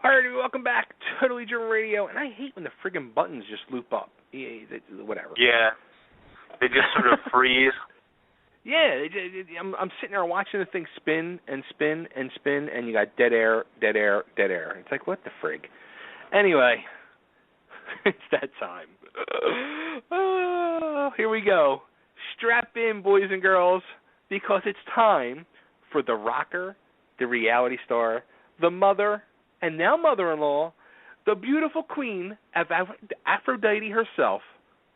All right, welcome back to Totally German Radio. And I hate when the friggin' buttons just loop up. Yeah, whatever. Yeah. They just sort of freeze. Yeah, I'm sitting there watching the thing spin and spin and spin, and you got dead air, dead air, dead air. It's like, what the frig? Anyway, it's that time. Here we go. Strap in, boys and girls, because it's time for the rocker, the reality star, the mother, and now mother-in-law, the beautiful queen of Aphrodite herself,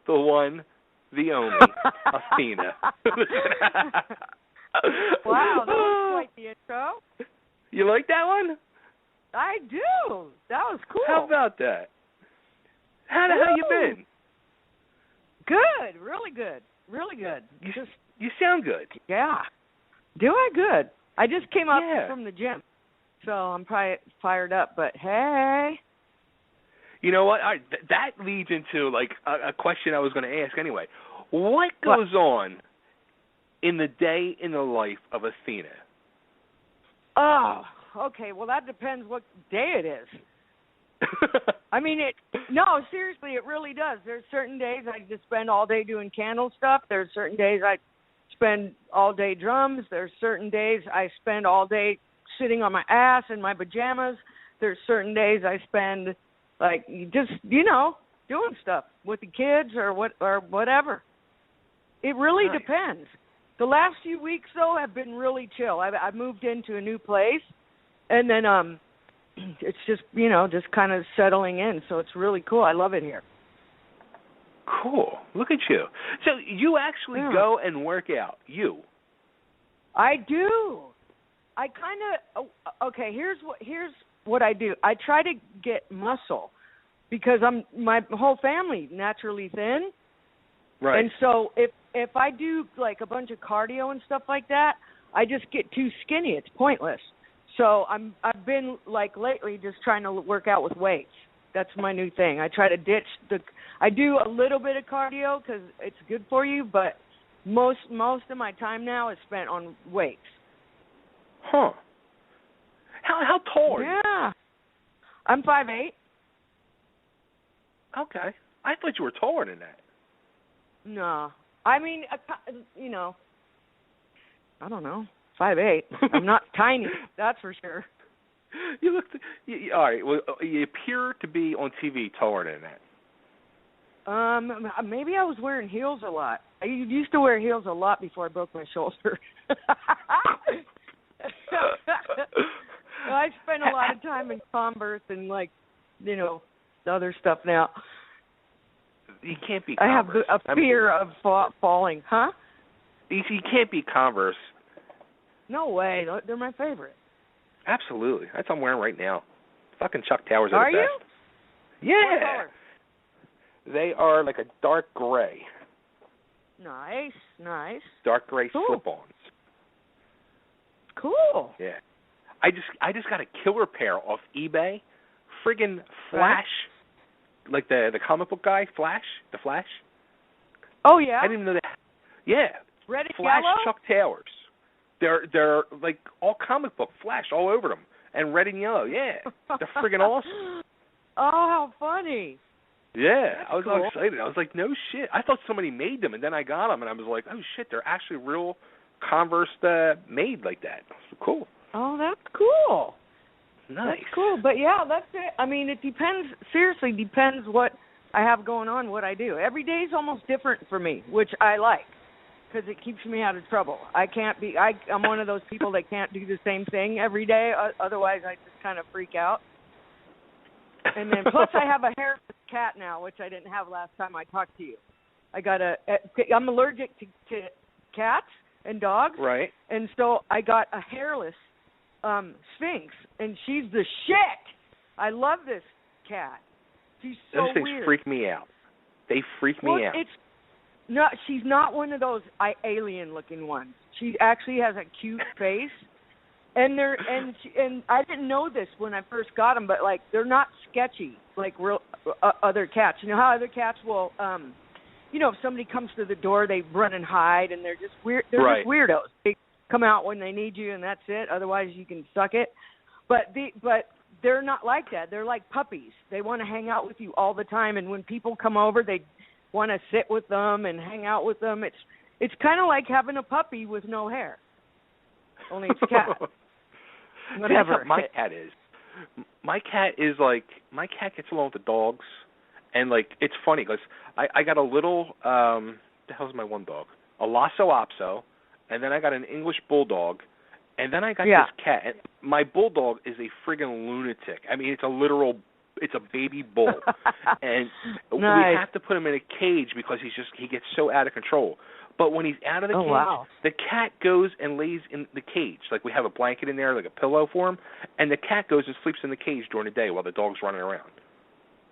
the one, the only, Athena. Wow, that was quite the intro. You like that one? I do. That was cool. How about that? How you been? Good, really good, really good. You sound good. Yeah. Do I? Good. I just came up from the gym, so I'm probably fired up, but hey. You know what? That leads into like a question I was going to ask anyway. What goes on in the day in the life of Athena? Oh, okay. Well, that depends what day it is. I mean, no, seriously, it really does. There's certain days I just spend all day doing candle stuff. There's certain days I spend all day drums. There's certain days I spend all day sitting on my ass in my pajamas. There's certain days I spend like just, doing stuff with the kids or whatever. It really depends. The last few weeks, though, have been really chill. I moved into a new place, and then it's just, just kind of settling in. So it's really cool. I love it here. Cool. Look at you. So you actually go and work out. You. I do. I kind of, okay, here's what I do. I try to get muscle because my whole family naturally thin. Right. And so if I do like a bunch of cardio and stuff like that, I just get too skinny. It's pointless. So I've been like lately just trying to work out with weights. That's my new thing. I try to ditch I do a little bit of cardio because it's good for you, but most of my time now is spent on weights. Huh. How tall are you? Yeah. I'm 5'8". Okay. I thought you were taller than that. No. I mean, I don't know. 5'8". I'm not tiny, that's for sure. You look. All right. Well, you appear to be on TV taller than that. Maybe I was wearing heels a lot. I used to wear heels a lot before I broke my shoulder. I spend a lot of time in Converse and the other stuff now. You can't be Converse. I have a fear of falling, huh? You can't be Converse. No way. They're my favorite. Absolutely. That's what I'm wearing right now. Fucking Chuck Towers are the best. Are you? Yeah. What color? They are like a dark gray. Nice. Dark gray slip-ons. Cool. Yeah. I just got a killer pair off eBay. Friggin' Flash. Like the comic book guy, the Flash. Oh, yeah? I didn't even know that. Yeah. Red and Flash yellow? Chuck Towers. They're like all comic book Flash all over them. And red and yellow, yeah. They're friggin' awesome. Oh, how funny. Yeah, That's I was cool. all excited. I was like, no shit. I thought somebody made them, and then I got them, and I was like, oh, shit, they're actually real Converse made like that. So cool. Oh, that's cool. Nice. That's cool. But, yeah, that's it. I mean, it seriously depends what I have going on, what I do. Every day is almost different for me, which I like because it keeps me out of trouble. I'm one of those people that can't do the same thing every day. Otherwise, I just kind of freak out. And then plus I have a hairless cat now, which I didn't have last time I talked to you. I'm allergic to cats and dogs. Right. And so I got a hairless Sphinx, and she's the shit. I love this cat. She's so Those things weird. freak me out. They freak me out. She's not one of those alien-looking ones. She actually has a cute face. And I didn't know this when I first got them, but they're not sketchy like real other cats. You know how other cats will, if somebody comes to the door, they run and hide, and they're just weird. They're just weirdos. They come out when they need you, and that's it. Otherwise, you can suck it. But they're not like that. They're like puppies. They want to hang out with you all the time, and when people come over, they want to sit with them and hang out with them. It's kind of like having a puppy with no hair. Only it's a cat. Whatever. That's what my cat is. My cat gets along with the dogs, and like it's funny because I got a little the hell's my one dog? A Lhasa Apso, and then I got an English bulldog, and then I got this cat. And my bulldog is a friggin' lunatic. I mean, it's a baby bull, and we have to put him in a cage because he gets so out of control. But when he's out of the cage, the cat goes and lays in the cage. Like we have a blanket in there, like a pillow for him, and the cat goes and sleeps in the cage during the day while the dog's running around.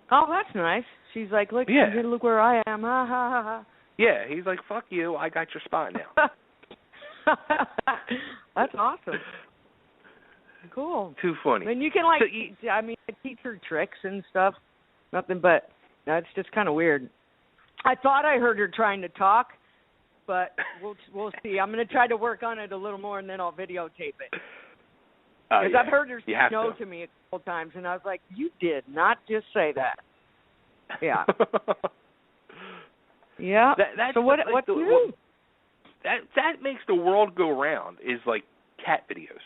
Oh, that's nice. She's like, look where I am. Ha, ha, ha, ha. Yeah, he's like, fuck you, I got your spot now. That's awesome. Cool. Too funny. And you can teach her tricks and stuff. Nothing but, it's just kind of weird. I thought I heard her trying to talk, but we'll see. I'm going to try to work on it a little more, and then I'll videotape it. Because I've heard her say no to me a couple times, and I was like, you did not just say that. Yeah. Yeah. So what do? That makes the world go round is like cat videos.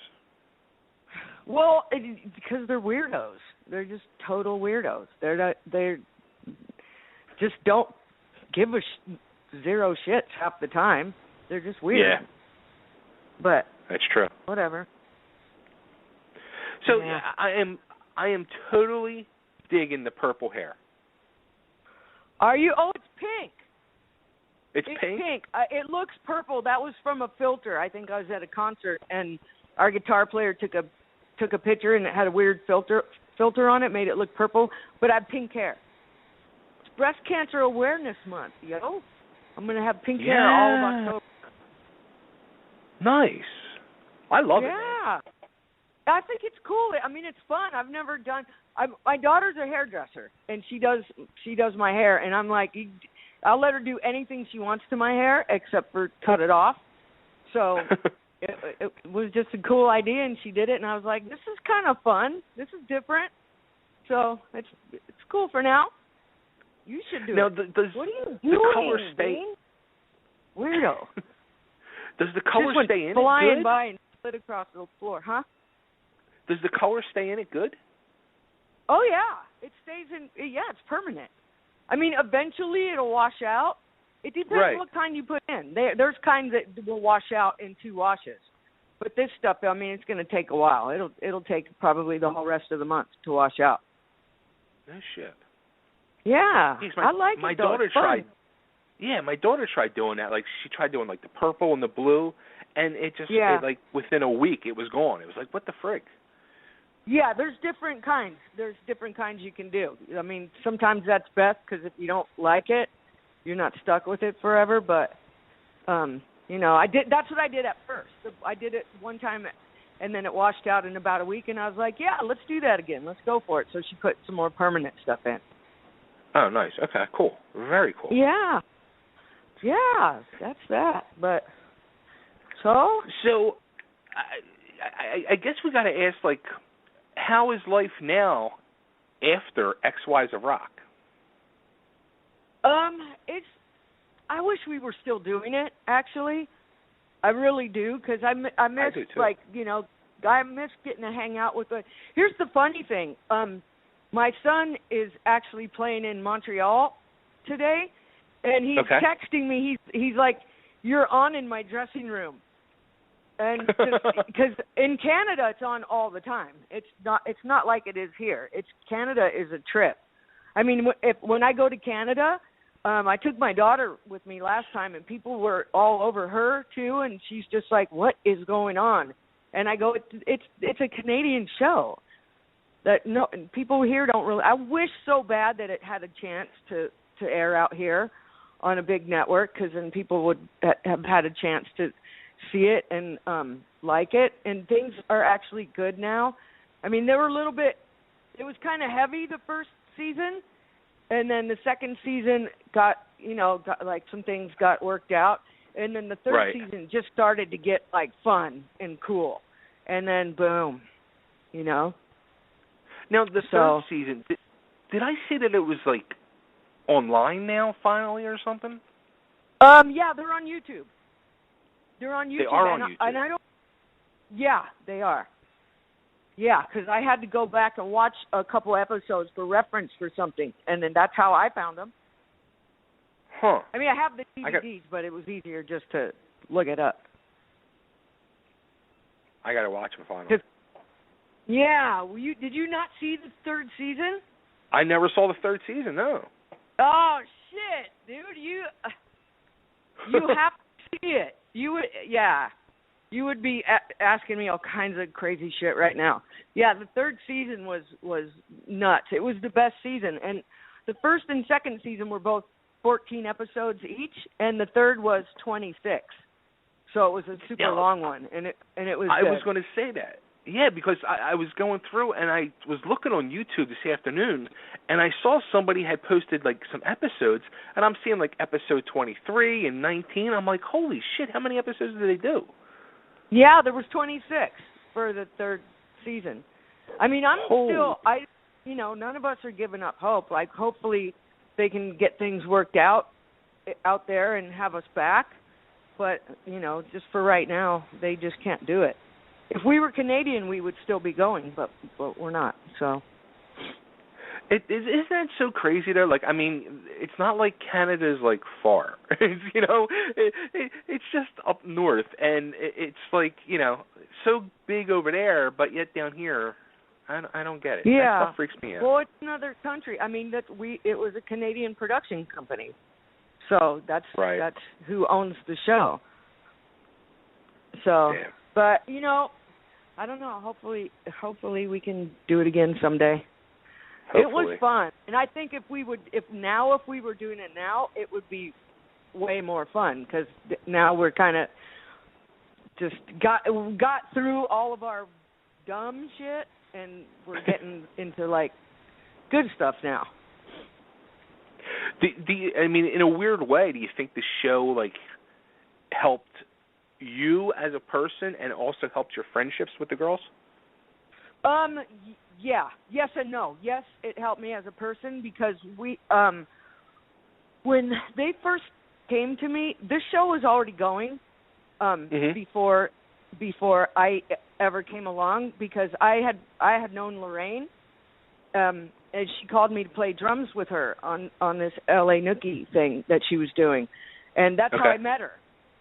Well, because they're weirdos. They're just total weirdos. They're just don't give zero shits half the time. They're just weird. Yeah. But that's true. Whatever. So I am totally digging the purple hair. Are you? Oh, it's pink. It's pink? It looks purple. That was from a filter. I think I was at a concert, and our guitar player took a picture, and it had a weird filter on it, made it look purple, but I have pink hair. It's Breast Cancer Awareness Month, yo. I'm going to have pink hair all of October. Nice. I love it. Yeah. I think it's cool. I mean, it's fun. I've never done. My daughter's a hairdresser, and she does my hair, and I'm like, I'll let her do anything she wants to my hair except for cut it off. So it was just a cool idea, and she did it, and I was like, this is kind of fun. This is different. So it's cool for now. You should do it. What are you doing, the color stay? Weirdo. Does the color stay in it flying good? By and slid across the floor, huh? Does the color stay in it good? Oh, yeah. It stays in. Yeah, it's permanent. I mean, eventually it'll wash out. It depends what kind you put in. There's kinds that will wash out in 2 washes. But this stuff, I mean, it's going to take a while. It'll take probably the whole rest of the month to wash out. No shit. Yeah. Jeez, I like my it, daughter tried. Yeah, my daughter tried doing that. Like, she tried doing, like, the purple and the blue, and it just, like, within a week, it was gone. It was like, what the frig? Yeah, there's different kinds. There's different kinds you can do. I mean, sometimes that's best because if you don't like it, you're not stuck with it forever. But, that's what I did at first. I did it one time, and then it washed out in about a week, and I was like, yeah, let's do that again. Let's go for it. So she put some more permanent stuff in. Oh, nice. Okay, cool. Very cool. Yeah. Yeah, that's that. But, So, I guess we got to ask, like, how is life now after XYs of Rock? I wish we were still doing it, actually. I really do, because I miss, I miss getting to hang out with Here's the funny thing. My son is actually playing in Montreal today, and he's texting me. He's like, you're on in my dressing room. And because in Canada it's on all the time. It's not like it is here. Canada is a trip. I mean, when I go to Canada, I took my daughter with me last time, and people were all over her too, and she's just like, "What is going on?" And I go, "It's a Canadian show that people here don't really." I wish so bad that it had a chance to air out here on a big network, because then people would have had a chance to see it and like it, and things are actually good now. I mean, they were a little bit, it was kind of heavy the first season, and then the second season got like some things got worked out, and then the third season just started to get like fun and cool, and then boom, Now, the third season, did I say that it was, like, online now, finally, or something? Yeah, they're on YouTube. They're on YouTube. They are on YouTube. And I don't. Yeah, they are. Yeah, because I had to go back and watch a couple episodes for reference for something, and then that's how I found them. Huh. I mean, I have the DVDs, but it was easier just to look it up. I got to watch them finally. Yeah. Did you not see the third season? I never saw the third season, no. Oh, shit, dude. You have to see it. You would be asking me all kinds of crazy shit right now. Yeah, the third season was nuts. It was the best season. And the first and second season were both 14 episodes each, and the third was 26. So it was a super long one, and it was I good. was going to say that. Yeah, because I was going through, and I was looking on YouTube this afternoon, and I saw somebody had posted, like, some episodes, and I'm seeing, like, episode 23 and 19. I'm like, holy shit, how many episodes did they do? Yeah, there was 26 for the third season. I mean, none of us are giving up hope. Like, hopefully they can get things worked out there and have us back. But, just for right now, they just can't do it. If we were Canadian, we would still be going, but we're not, so. Isn't that so crazy, though? Like, I mean, it's not like Canada's, like, far. It's just up north, and it's, like, so big over there, but yet down here, I don't get it. Yeah. That stuff freaks me out. Well, it's another country. I mean, it was a Canadian production company, so that's who owns the show. So, damn. But, I don't know. Hopefully we can do it again someday. Hopefully. It was fun, and I think if we were doing it now, it would be way more fun because now we're kind of just got through all of our dumb shit, and we're getting into like good stuff now. I mean, in a weird way, do you think the show like helped you as a person and also helped your friendships with the girls? Yeah. Yes and no. Yes, it helped me as a person because we when they first came to me, this show was already going before I ever came along because I had known Lorraine and she called me to play drums with her on this LA Nookie thing that she was doing. And that's how I met her.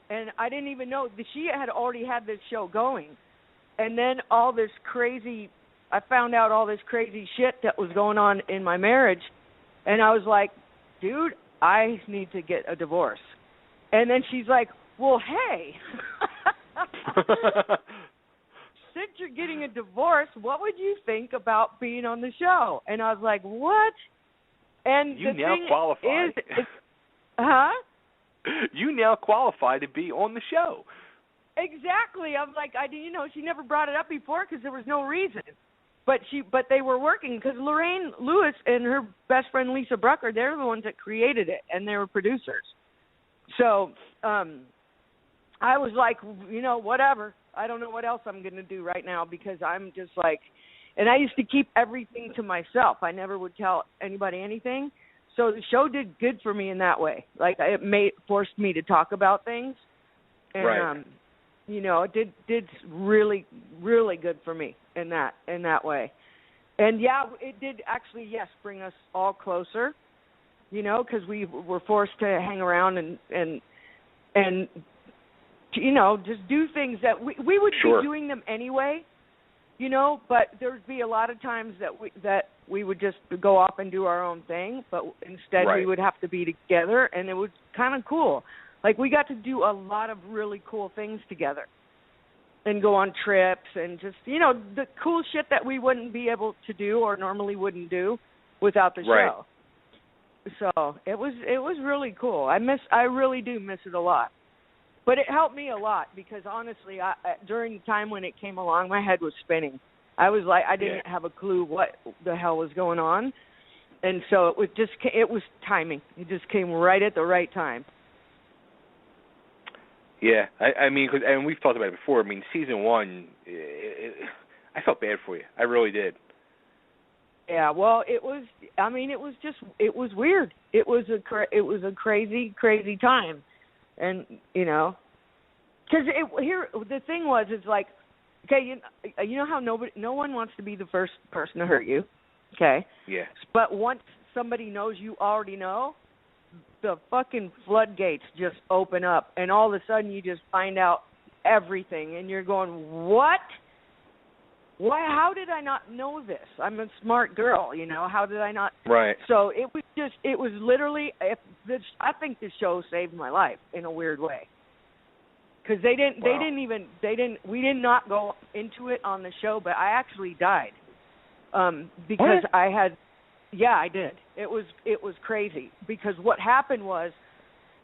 And I didn't even know that she had already had this show going. And then I found out all this crazy shit that was going on in my marriage. And I was like, dude, I need to get a divorce. And then she's like, well, hey, since you're getting a divorce, what would you think about being on the show? And I was like, what? And you now qualify. Huh? You now qualify to be on the show. Exactly. I'm like, she never brought it up before because there was no reason. But they were working because Lorraine Lewis and her best friend Lisa Brucker, they're the ones that created it, and they were producers. So I was like, whatever. I don't know what else I'm going to do right now because I'm just like, and I used to keep everything to myself. I never would tell anybody anything. So the show did good for me in that way. Like it forced me to talk about things, and it did really, really good for me in that way. And yeah, it did actually bring us all closer, because we were forced to hang around and just do things that we would be doing them anyway, but there'd be a lot of times that we would just go off and do our own thing, but instead we would have to be together, and it was kind of cool. Like, we got to do a lot of really cool things together and go on trips and just, the cool shit that we wouldn't be able to do or normally wouldn't do without the show. So it was really cool. I really do miss it a lot. But it helped me a lot because, honestly, during the time when it came along, my head was spinning. I was like, I didn't have a clue what the hell was going on. And so it was timing. It just came right at the right time. Yeah, I mean, and we've talked about it before. I mean, season one, I felt bad for you. I really did. Yeah, well, it was. I mean, it was weird. It was a crazy time, and because the thing was, it's like, okay, you know how no one wants to be the first person to hurt you, okay? Yeah. But once somebody knows you already know, the fucking floodgates just open up, and all of a sudden you just find out everything, and you're going, what? Why? How did I not know this? I'm a smart girl, How did I not? Right. So it was literally. I think this show saved my life in a weird way. Because we did not go into it on the show, but I actually died. Because what? I did. It was crazy. Because what happened was,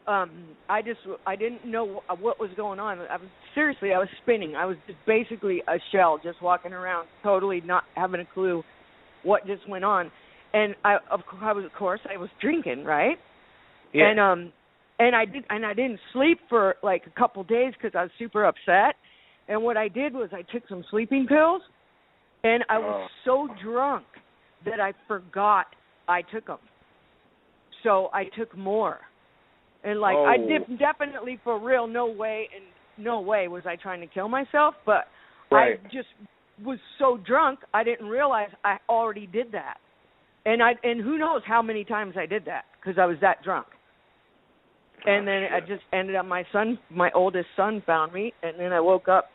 I didn't know what was going on. I was spinning. I was just basically a shell, just walking around, totally not having a clue what just went on. And I was drinking, right? Yeah. And I didn't sleep for like a couple days because I was super upset. And what I did was I took some sleeping pills, and I was so drunk that I forgot I took them. So I took more. And I definitely, for real, no way was I trying to kill myself. But right. I just was so drunk I didn't realize I already did that. And who knows how many times I did that because I was that drunk. And then I just ended up, my oldest son found me, and then I woke up,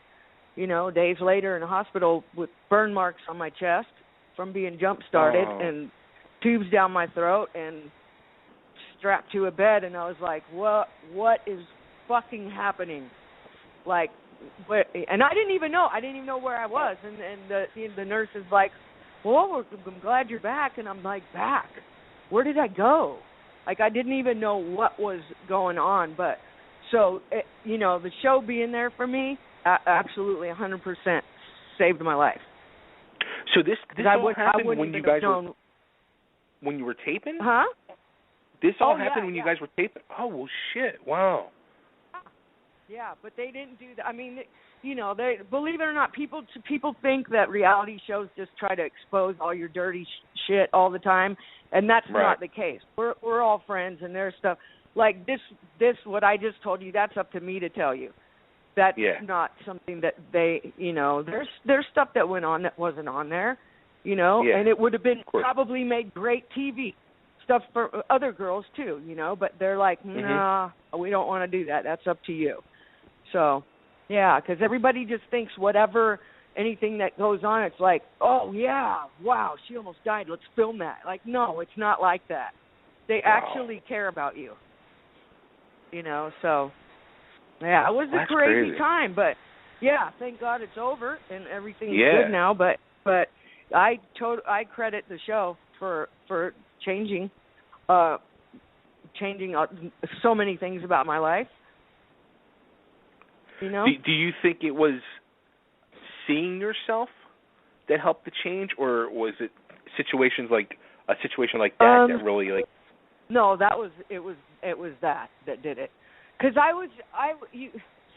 days later in a hospital with burn marks on my chest from being jump started and tubes down my throat and strapped to a bed. And I was like, what is fucking happening? And I didn't even know where I was. And the nurse is like, well, I'm glad you're back. And I'm like, back? Where did I go? I didn't even know what was going on. But so, the show being there for me, absolutely 100% saved my life. So this all happened when you guys were, when you were taping? Huh? This all happened when you guys were taping? Oh, well, shit. Wow. Yeah, but they didn't do that. I mean, they, believe it or not, people think that reality shows just try to expose all your dirty shit all the time, and that's not the case. We're all friends, and there's stuff like this what I just told you. That's up to me to tell you. That's not something that they, there's stuff that went on that wasn't on there, and it would have been probably made great TV stuff for other girls too, but they're like, nah, we don't want to do that. That's up to you. So, yeah, because everybody just thinks anything that goes on, it's like, oh, yeah, wow, she almost died. Let's film that. Like, no, it's not like that. They actually care about you, so, yeah, it was a crazy time. But, yeah, thank God it's over and everything's good now. But I credit the show for changing so many things about my life. Do you think it was seeing yourself that helped the change, or was it a situation like that that really like? No, it was that did it. Because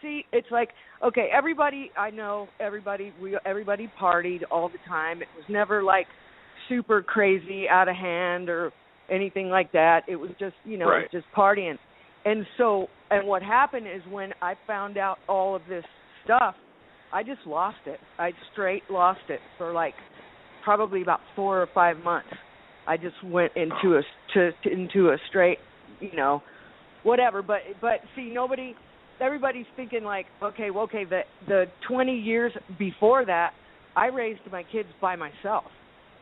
it's like, okay, everybody partied all the time. It was never like super crazy out of hand or anything like that. It was just, it was just partying. And what happened is when I found out all of this stuff, I just lost it. I straight lost it for like probably about 4 or 5 months. I just went into a straight, whatever. But see, everybody's thinking like, okay, the 20 years before that, I raised my kids by myself.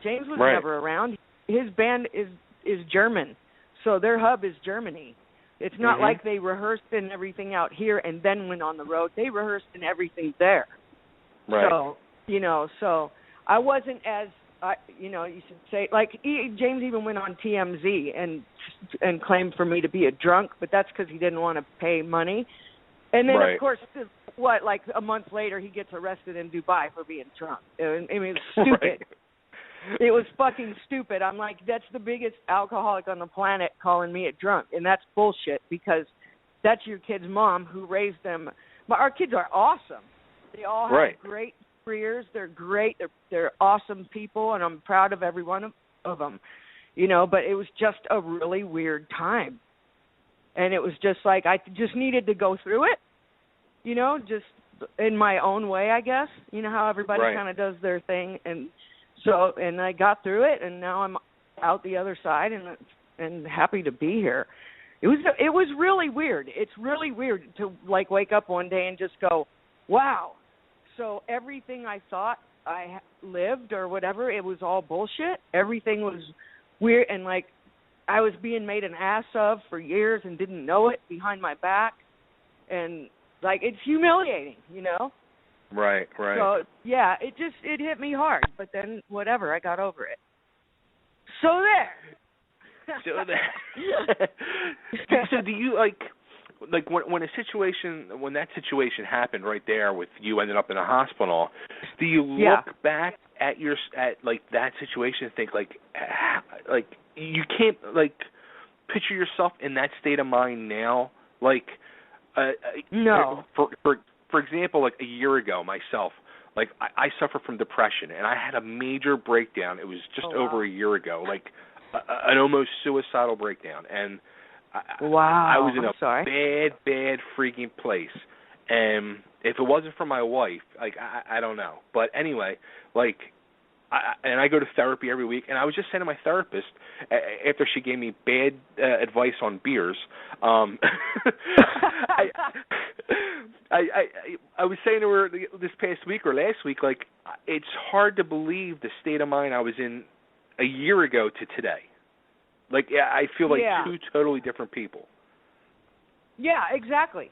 James was never around. His band is German, so their hub is Germany. It's not like they rehearsed and everything out here and then went on the road. They rehearsed and everything there. Right. So, so I wasn't as, you should say, like James even went on TMZ and claimed for me to be a drunk, but that's because he didn't want to pay money. And then, of course, like a month later, he gets arrested in Dubai for being drunk. I mean, it's stupid. It was fucking stupid. I'm like, that's the biggest alcoholic on the planet calling me a drunk. And that's bullshit because that's your kid's mom who raised them. But our kids are awesome. They all have great careers. They're great. They're awesome people, and I'm proud of every one of them, you know, but it was just a really weird time. And it was just like I just needed to go through it, you know, just in my own way, I guess. You know how everybody kind of does their thing. And so, and I got through it, and now I'm out the other side and happy to be here. It was really weird. It's really weird to, like, wake up one day and just go, wow. So everything I thought I lived or whatever, it was all bullshit. Everything was weird, and, like, I was being made an ass of for years and didn't know it behind my back. And, like, it's humiliating, you know? Right. So, yeah, it hit me hard. But then, whatever, I got over it. So there. So do you, like when that situation happened right there with you ended up in a hospital, do you look back at that situation and think like you can't like picture yourself in that state of mind now? Like no. For example, like a year ago myself, like I suffer from depression and I had a major breakdown. It was just over a year ago, like an almost suicidal breakdown, and I was in a bad freaking place. And if it wasn't for my wife, like I don't know. But anyway, like I go to therapy every week, and I was just saying to my therapist after she gave me bad advice on beers, I was saying to her this past week or last week, like, it's hard to believe the state of mind I was in a year ago to today. Like, I feel like two totally different people. Yeah, exactly.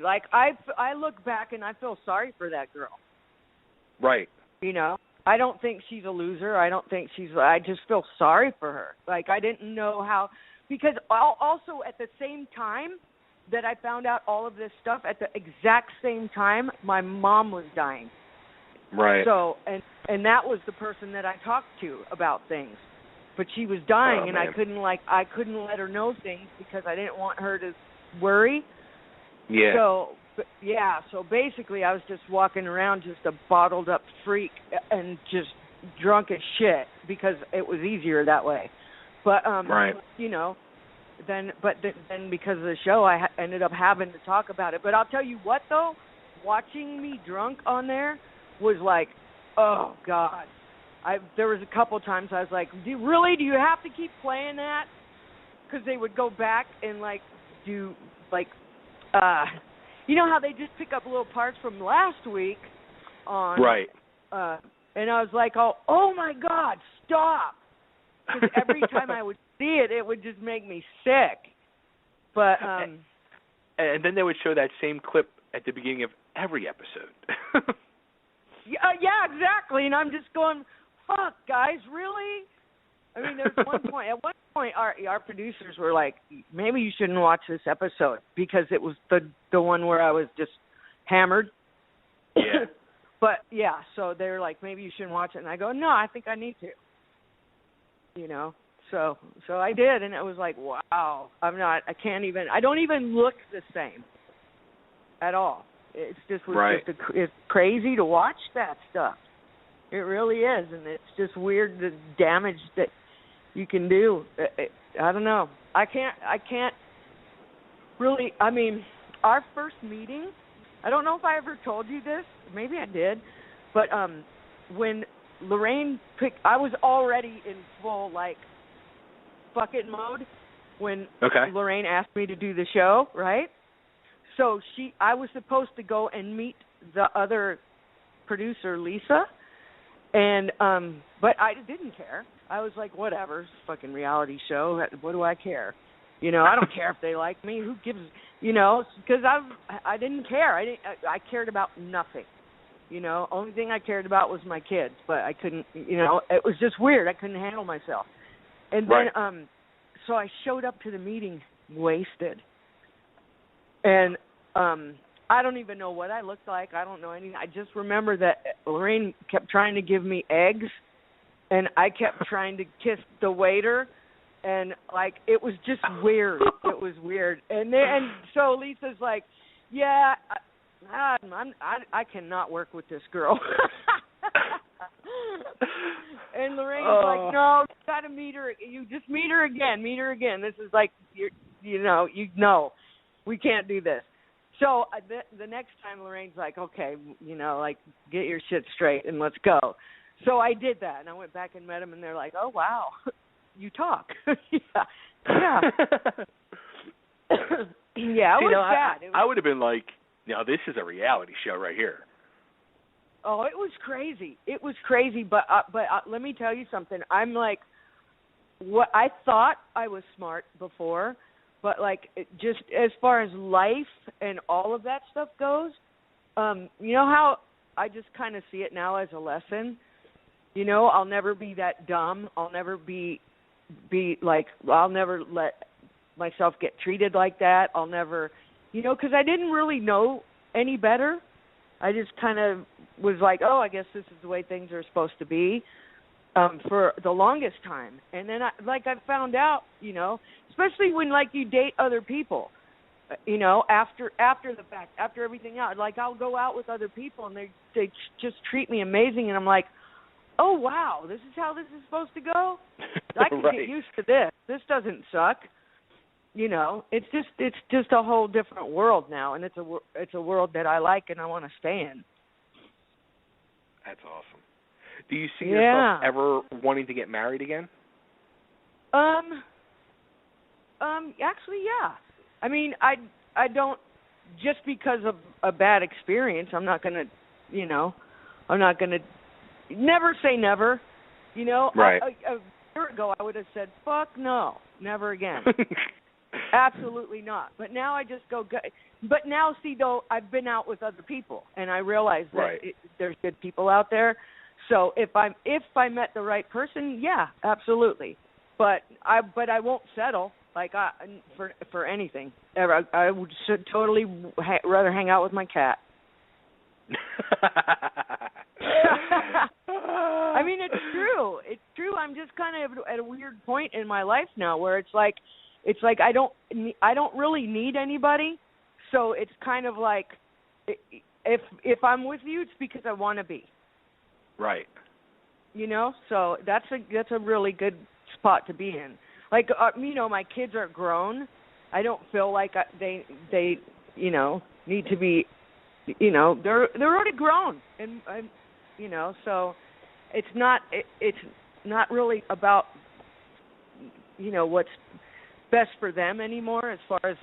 Like, I look back and I feel sorry for that girl. Right. You know, I don't think she's a loser. I just feel sorry for her. Like, I didn't know how, because also at the same time that I found out all of this stuff, at the exact same time, my mom was dying. Right. So, and that was the person that I talked to about things. But she was dying, and I couldn't let her know things because I didn't want her to worry. Yeah. So basically I was just walking around just a bottled up freak and just drunk as shit because it was easier that way. But you know, then because of the show I ended up having to talk about it. But I'll tell you what though, watching me drunk on there was like, oh God. There was a couple times I was like, do you have to keep playing that? Because they would go back and like do like, you know how they just pick up little parts from last week on right. And I was like, oh my God, stop! Because every time I would see it, it would just make me sick. But and then they would show that same clip at the beginning of every episode. Yeah, exactly. And I'm just going, fuck, guys, really? I mean, at one point, our producers were like, maybe you shouldn't watch this episode because it was the one where I was just hammered. Yeah. But, yeah, so they were like, maybe you shouldn't watch it. And I go, no, I think I need to. You know? So I did, and it was like, wow, I don't even look the same at all. It's just, it's crazy to watch that stuff. It really is, and it's just weird the damage that you can do. I don't know. I can't really. I mean, our first meeting. I don't know if I ever told you this. Maybe I did, but when Lorraine picked, I was already in full like fuck it mode when Lorraine asked me to do the show, right? So I was supposed to go and meet the other producer, Lisa. And but I didn't care. I was like, whatever, it's a fucking reality show. What do I care? You know, I don't care if they like me. Who gives? You know, because I didn't care. I cared about nothing. You know, only thing I cared about was my kids. But I couldn't. You know, it was just weird. I couldn't handle myself. And then so I showed up to the meeting wasted. And I don't even know what I looked like. I don't know anything. I just remember that Lorraine kept trying to give me eggs, and I kept trying to kiss the waiter, and like it was just weird. It was weird. And so Lisa's like, "Yeah, I cannot work with this girl." And Lorraine's like, no, you got to meet her. You just meet her again. Meet her again. This is like, we can't do this. So the next time Lorraine's like, okay, like, get your shit straight and let's go. So I did that, and I went back and met them, and they're like, oh, wow, you talk. Yeah. Yeah, it was bad. I would have been like, now this is a reality show right here. Oh, it was crazy. It was crazy, but let me tell you something. I'm like, what I thought I was smart before, but like just as far as life and all of that stuff goes, you know how I just kind of see it now as a lesson. I'll never be that dumb. I'll never be like, I'll never let myself get treated like that. I'll never, because I didn't really know any better. I just kind of was like, oh, I guess this is the way things are supposed to be for the longest time. And then I found out, especially when like you date other people, after the fact, after everything out, like I'll go out with other people and they just treat me amazing. And I'm like, oh, wow, this is how this is supposed to go? I can right. get used to this. This doesn't suck. It's just a whole different world now, and it's a world that I like and I want to stay in. That's awesome. Do you see yourself ever wanting to get married again? Actually, yeah. I mean, I don't, just because of a bad experience, I'm not going to, never say never. Right. A year ago, I would have said, fuck no, never again. Absolutely not. But now I just go. But now, see, though, I've been out with other people, and I realize that there's good people out there. So if I met the right person, yeah, absolutely. But I won't settle for anything ever. I would totally rather hang out with my cat. I mean, it's true. It's true. I'm just kind of at a weird point in my life now where it's like I don't really need anybody. So it's kind of like if I'm with you, it's because I want to be. Right. So that's a really good spot to be in. Like my kids are grown. I don't feel like they need to be. They're already grown, and so it's not really about what's best for them anymore. As far as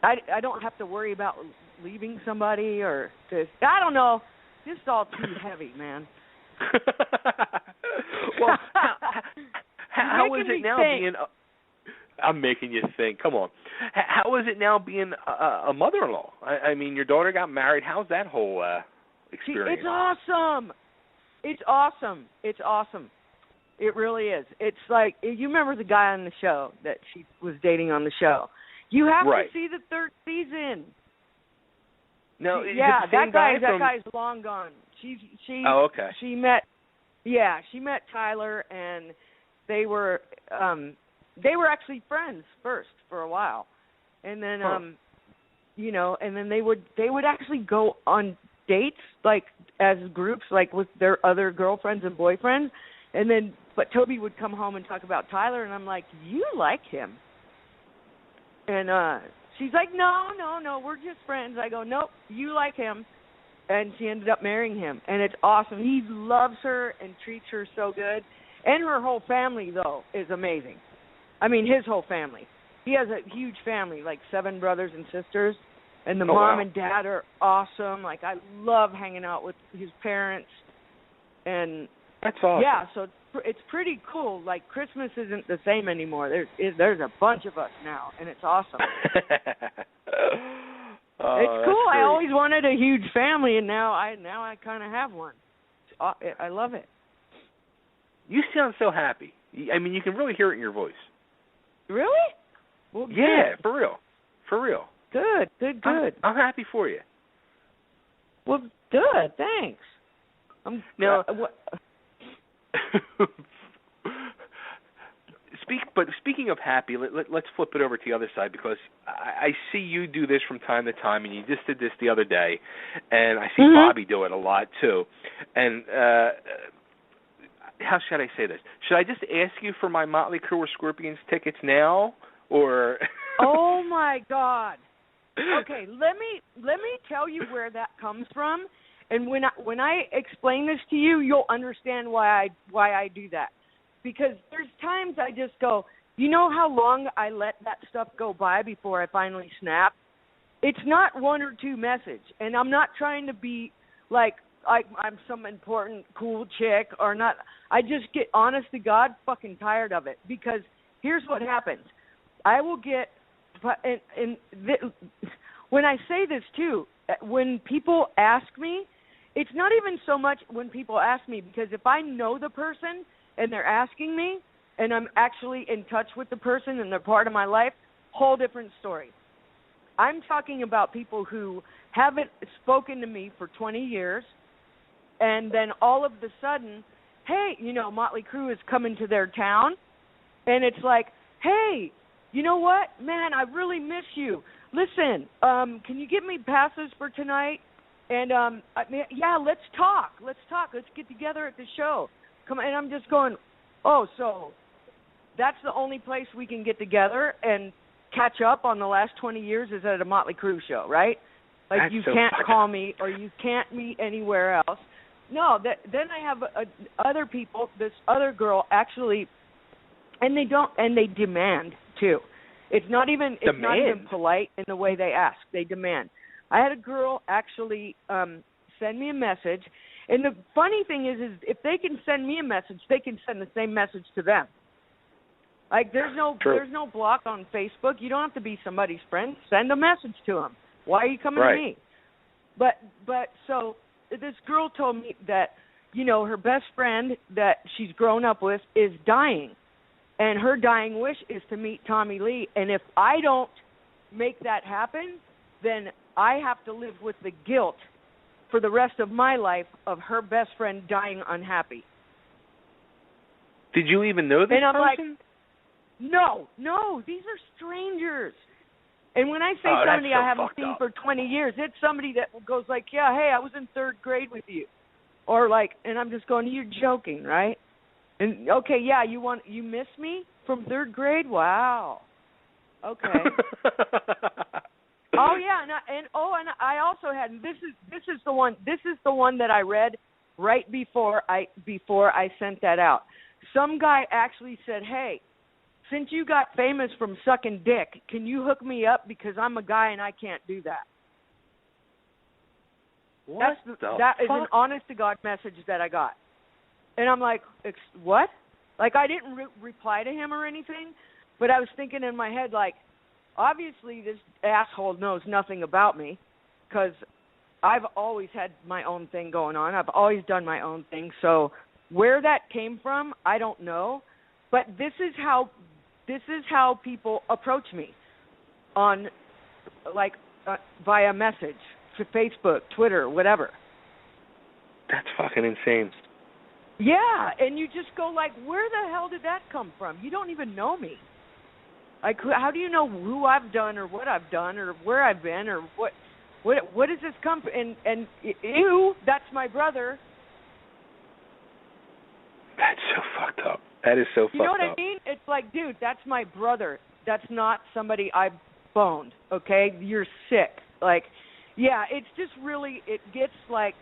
I don't have to worry about leaving somebody or this. I don't know. Just all too heavy, man. Well, how is it now being? I'm making you think. Come on. How is it now being a mother-in-law? I mean, your daughter got married. How's that whole experience? It's awesome. It's awesome. It's awesome. It really is. It's like, you remember the guy on the show that she was dating on the show. You have to see the third season. No, that guy's long gone. Oh, okay. She met Tyler, and they were actually friends first for a while, and then and then they would actually go on dates like as groups, like with their other girlfriends and boyfriends, and then but Toby would come home and talk about Tyler, and I'm like, you like him? And she's like, no, we're just friends. I go, nope, you like him. And she ended up marrying him, and it's awesome. He loves her and treats her so good. And her whole family, though, is amazing. I mean, his whole family. He has a huge family, like 7 brothers and sisters. And the mom and dad are awesome. Like, I love hanging out with his parents. And that's awesome. Yeah, so it's pretty cool. Like, Christmas isn't the same anymore. There's a bunch of us now, and it's awesome. It's cool. I always wanted a huge family, and now I kind of have one. I love it. You sound so happy. I mean, you can really hear it in your voice. Really? Well, yeah, good. for real. Good. I'm happy for you. Well, good. Thanks. speaking of happy, let's flip it over to the other side, because I see you do this from time to time, and you just did this the other day, and I see Bobby do it a lot too. And how should I say this? Should I just ask you for my Motley Crue or Scorpions tickets now, or? Oh my God! Okay, let me tell you where that comes from, and when I explain this to you, you'll understand why I do that. Because there's times I just go, you know how long I let that stuff go by before I finally snap? It's not one or two messages, and I'm not trying to be like I'm some important cool chick or not. I just get, honest to God, fucking tired of it. Because here's what happens. I will get, when I say this too, when people ask me, it's not even so much when people ask me, because if I know the person and they're asking me, and I'm actually in touch with the person and they're part of my life, whole different story. I'm talking about people who haven't spoken to me for 20 years, and then all of a sudden, hey, Motley Crue is coming to their town, and it's like, hey, you know what? Man, I really miss you. Listen, can you give me passes for tonight? And, yeah, let's talk. Let's get together at the show. Come on, and I'm just going, oh, so that's the only place we can get together and catch up on the last 20 years is at a Motley Crue show, right? Like, that's you so can't call me or you can't meet anywhere else. No, then I have other people, this other girl actually, and they demand too. It's not even polite in the way they ask. They demand. I had a girl actually send me a message. And the funny thing is if they can send me a message, they can send the same message to them. Like, there's no block on Facebook. You don't have to be somebody's friend. Send a message to them. Why are you coming to me? But so this girl told me that, her best friend that she's grown up with is dying. And her dying wish is to meet Tommy Lee. And if I don't make that happen, then I have to live with the guilt for the rest of my life of her best friend dying unhappy. Did you even know this person? Like, no, these are strangers. And when I say somebody I haven't seen for 20 years, it's somebody that goes like, yeah, hey, I was in third grade with you. Or like, and I'm just going, you're joking, right? And okay, yeah, you miss me from third grade? Wow. Okay. Oh yeah, and I also had, this is the one that I read right before I sent that out. Some guy actually said, hey, since you got famous from sucking dick, can you hook me up because I'm a guy and I can't do that? That is an honest to God message that I got. And I'm like, what? Like, I didn't reply to him or anything, but I was thinking in my head, like, obviously this asshole knows nothing about me because I've always had my own thing going on. I've always done my own thing. So where that came from, I don't know. But this is how people approach me on, like, via message to Facebook, Twitter, whatever. That's fucking insane. Yeah, and you just go like, where the hell did that come from? You don't even know me. Like, how do you know who I've done or what I've done or where I've been or what does this come from? And ew, that's my brother. That's so fucked up. That is so fucked up. You know what I mean? It's like, dude, that's my brother. That's not somebody I boned, okay? You're sick. Like, yeah, it's just really, it gets like,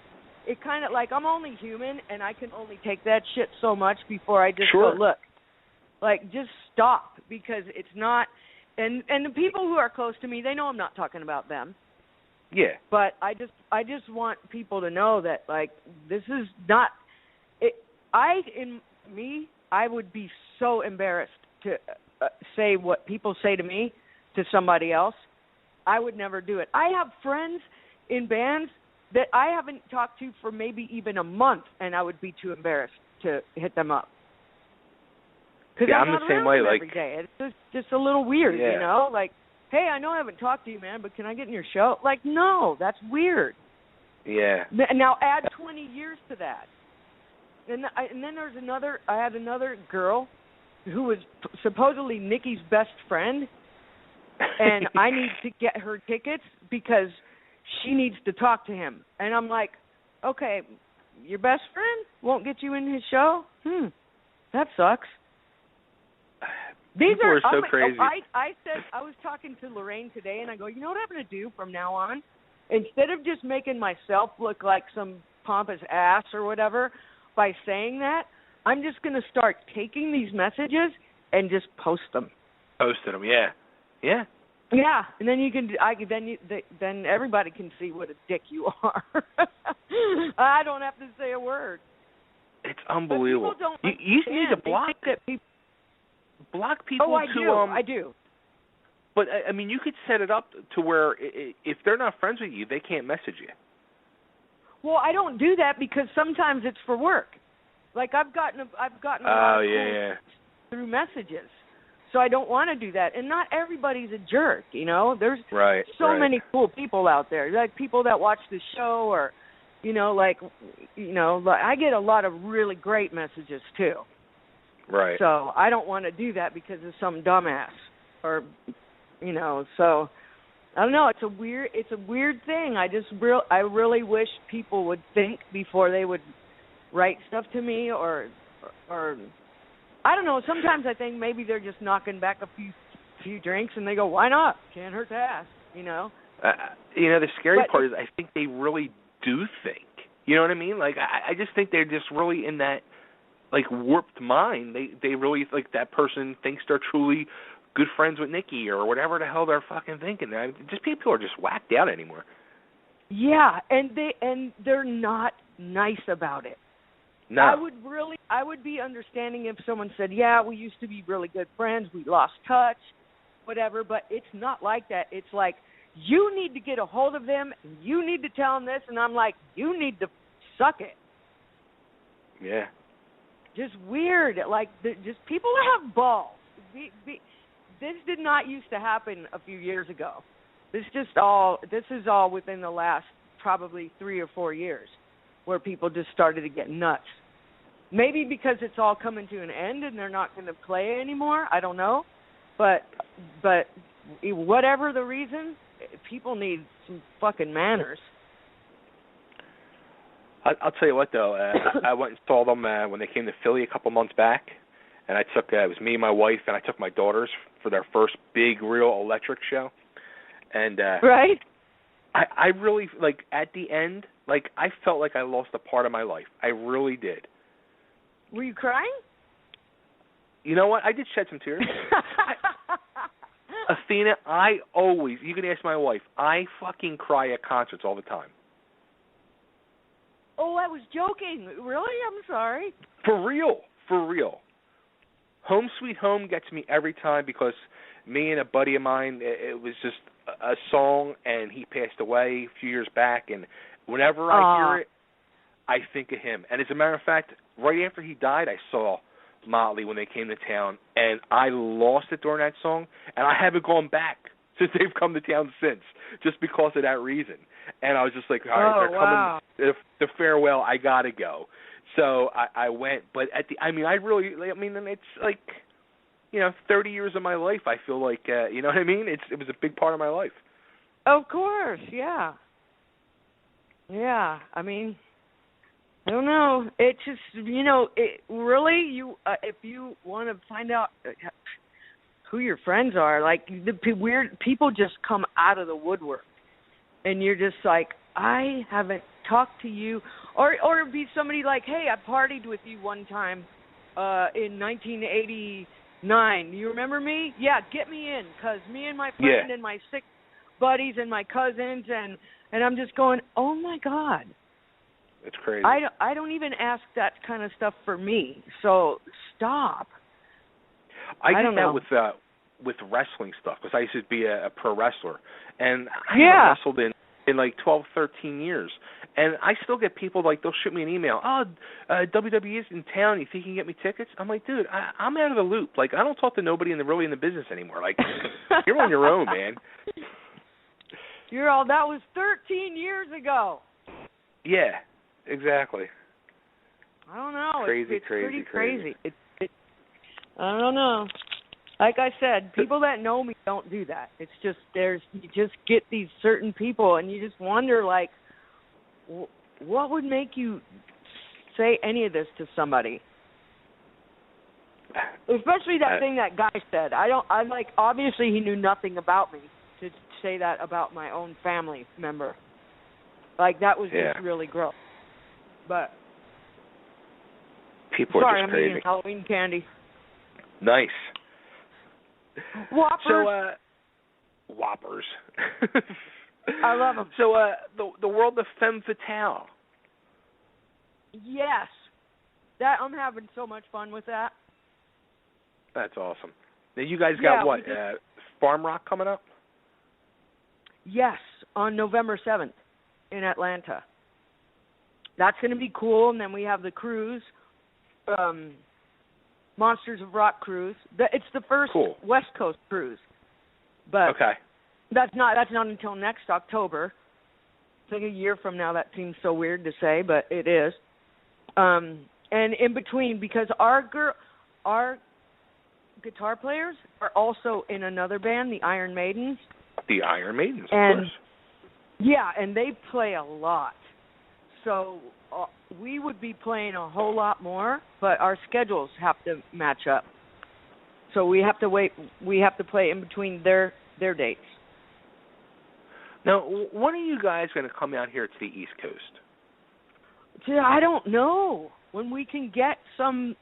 it kind of like, I'm only human and I can only take that shit so much before I just go, look, like, just stop, because it's not, and the people who are close to me, they know I'm not talking about them. Yeah. But I just want people to know that, like, this is not, I would be so embarrassed to say what people say to me to somebody else. I would never do it. I have friends in bands that I haven't talked to for maybe even a month, and I would be too embarrassed to hit them up. Yeah, I'm the same way. Like, every day. It's just a little weird, you know? Like, hey, I know I haven't talked to you, man, but can I get in your show? Like, no, that's weird. Yeah. Now add 20 years to that. And then there's I had another girl who was supposedly Nikki's best friend, and I need to get her tickets because she needs to talk to him. And I'm like, okay, your best friend won't get you in his show? That sucks. People are so crazy. I said, I was talking to Lorraine today, and I go, you know what I'm going to do from now on? Instead of just making myself look like some pompous ass or whatever by saying that, I'm just going to start taking these messages and just post them. Posted them, yeah. Yeah. Yeah, and then then everybody can see what a dick you are. I don't have to say a word. It's unbelievable. But people don't you need to block people. Oh, I do. But I mean, you could set it up to where if they're not friends with you, they can't message you. Well, I don't do that because sometimes it's for work. Like I've gotten a lot of calls through messages. So I don't want to do that. And not everybody's a jerk, you know. There's so many cool people out there. Like people that watch the show or, like I get a lot of really great messages too. Right. So I don't want to do that because of some dumbass or, so I don't know. It's a weird thing. I really wish people would think before they would write stuff to me or I don't know. Sometimes I think maybe they're just knocking back a few drinks, and they go, "Why not? Can't hurt to ask." The scary part is I think they really do think. You know what I mean? Like I just think they're just really in that like warped mind. They really like that person thinks they're truly good friends with Nikki or whatever the hell they're fucking thinking. Just people are just whacked out anymore. Yeah, and they're not nice about it. No. I would be understanding if someone said, yeah, we used to be really good friends, we lost touch, whatever, but it's not like that. It's like, you need to get a hold of them, and you need to tell them this, and I'm like, you need to suck it. Yeah. Just weird. Like, just people have balls. This did not used to happen a few years ago. This is all within the last probably 3 or 4 years where people just started to get nuts. Maybe because it's all coming to an end and they're not going to play anymore. I don't know. But whatever the reason, people need some fucking manners. I'll tell you what, though. I went and saw them when they came to Philly a couple months back. And I took, it was me and my wife, and I took my daughters for their first big, real electric show. And right? I really, like, at the end, like, I felt like I lost a part of my life. I really did. Were you crying? You know what? I did shed some tears. Athena, you can ask my wife, I fucking cry at concerts all the time. Oh, I was joking. Really? I'm sorry. For real. Home Sweet Home gets me every time because me and a buddy of mine, it was just a song, and he passed away a few years back, and whenever I hear it, I think of him. And as a matter of fact, right after he died, I saw Motley when they came to town, and I lost it during that song, and I haven't gone back since they've come to town since, just because of that reason. And I was just like, all right, they're coming to farewell, I got to go. So I went, but it's like, 30 years of my life, I feel like, you know what I mean? It was a big part of my life. Of course, yeah. Yeah, I mean, I don't know. It just, if you want to find out who your friends are, like, the weird people just come out of the woodwork. And you're just like, I haven't talked to you. Or be somebody like, hey, I partied with you one time in 1989. Do you remember me? Yeah, get me in, because me and my friend and my 6 buddies and my cousins, and I'm just going, oh, my God. It's crazy. I don't even ask that kind of stuff for me, so stop. I did that with wrestling stuff, because I used to be a pro wrestler, and I haven't wrestled in like 12, 13 years, and I still get people, like, they'll shoot me an email, WWE is in town, you think you can get me tickets? I'm like, dude, I'm out of the loop. Like, I don't talk to nobody really in the business anymore. Like, you're on your own, man. That was 13 years ago. Yeah, exactly. I don't know. Crazy, it's crazy, pretty crazy. I don't know. Like I said, people that know me don't do that. It's just you just get these certain people, and you just wonder, like, what would make you say any of this to somebody? Especially that thing that guy said. I'm like, obviously he knew nothing about me to say that about my own family member. Like, that was just really gross. But people sorry, are just crazy. I'm eating Halloween candy. Nice. Whoppers. So, Whoppers. I love them. So, the world of Femme Fatale. Yes. That I'm having so much fun with that. That's awesome. Now, you guys got what? Farm Rock coming up? Yes, on November 7th in Atlanta. That's going to be cool. And then we have the cruise, Monsters of Rock cruise. It's the first West Coast cruise. But that's not until next October. It's like a year from now. That seems so weird to say, but it is. And in between, because our guitar players are also in another band, the Iron Maidens. The Iron Maidens, of course. Yeah, and they play a lot. So we would be playing a whole lot more, but our schedules have to match up. So we have to wait. We have to play in between their dates. Now, when are you guys going to come out here to the East Coast? I don't know. When we can get some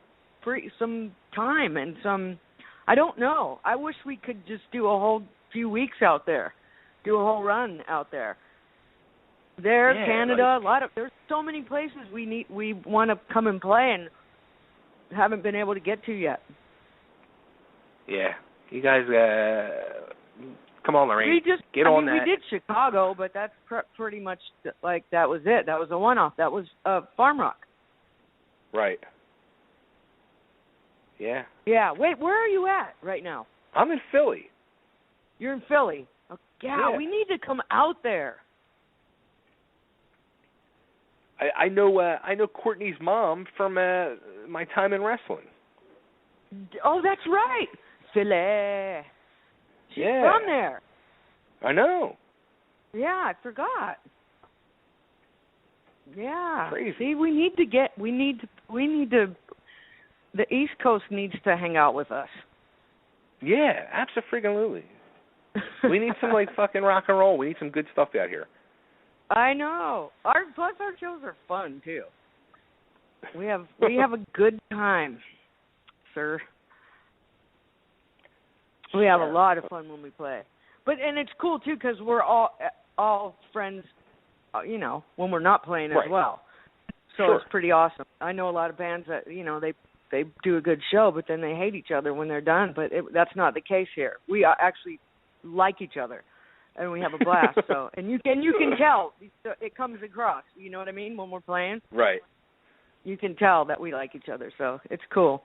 time and some. I don't know. I wish we could just do a whole few weeks out there, do a whole run out there. Canada, there's so many places we want to come and play and haven't been able to get to yet. Yeah, you guys, come on, Lorraine, get on that. We did Chicago, but that's pretty much like that was it. That was a one-off. That was Farm Rock. Right. Yeah. Yeah. Wait, where are you at right now? I'm in Philly. You're in Philly. Oh, yeah, we need to come out there. I know Courtney's mom from my time in wrestling. Oh, that's right. Philly. She's from there. I know. Yeah, I forgot. Yeah. Crazy. See, we need to the East Coast needs to hang out with us. Yeah, abso-freaking-lutely. We need some fucking rock and roll. We need some good stuff out here. I know. Plus our shows are fun too. We have a good time, sir. We have a lot of fun when we play. And it's cool too because we're all friends, when we're not playing as well. So it's pretty awesome. I know a lot of bands that they do a good show, but then they hate each other when they're done. But that's not the case here. We actually like each other. And we have a blast. And you can tell it comes across. You know what I mean? When we're playing, right? You can tell that we like each other. So it's cool.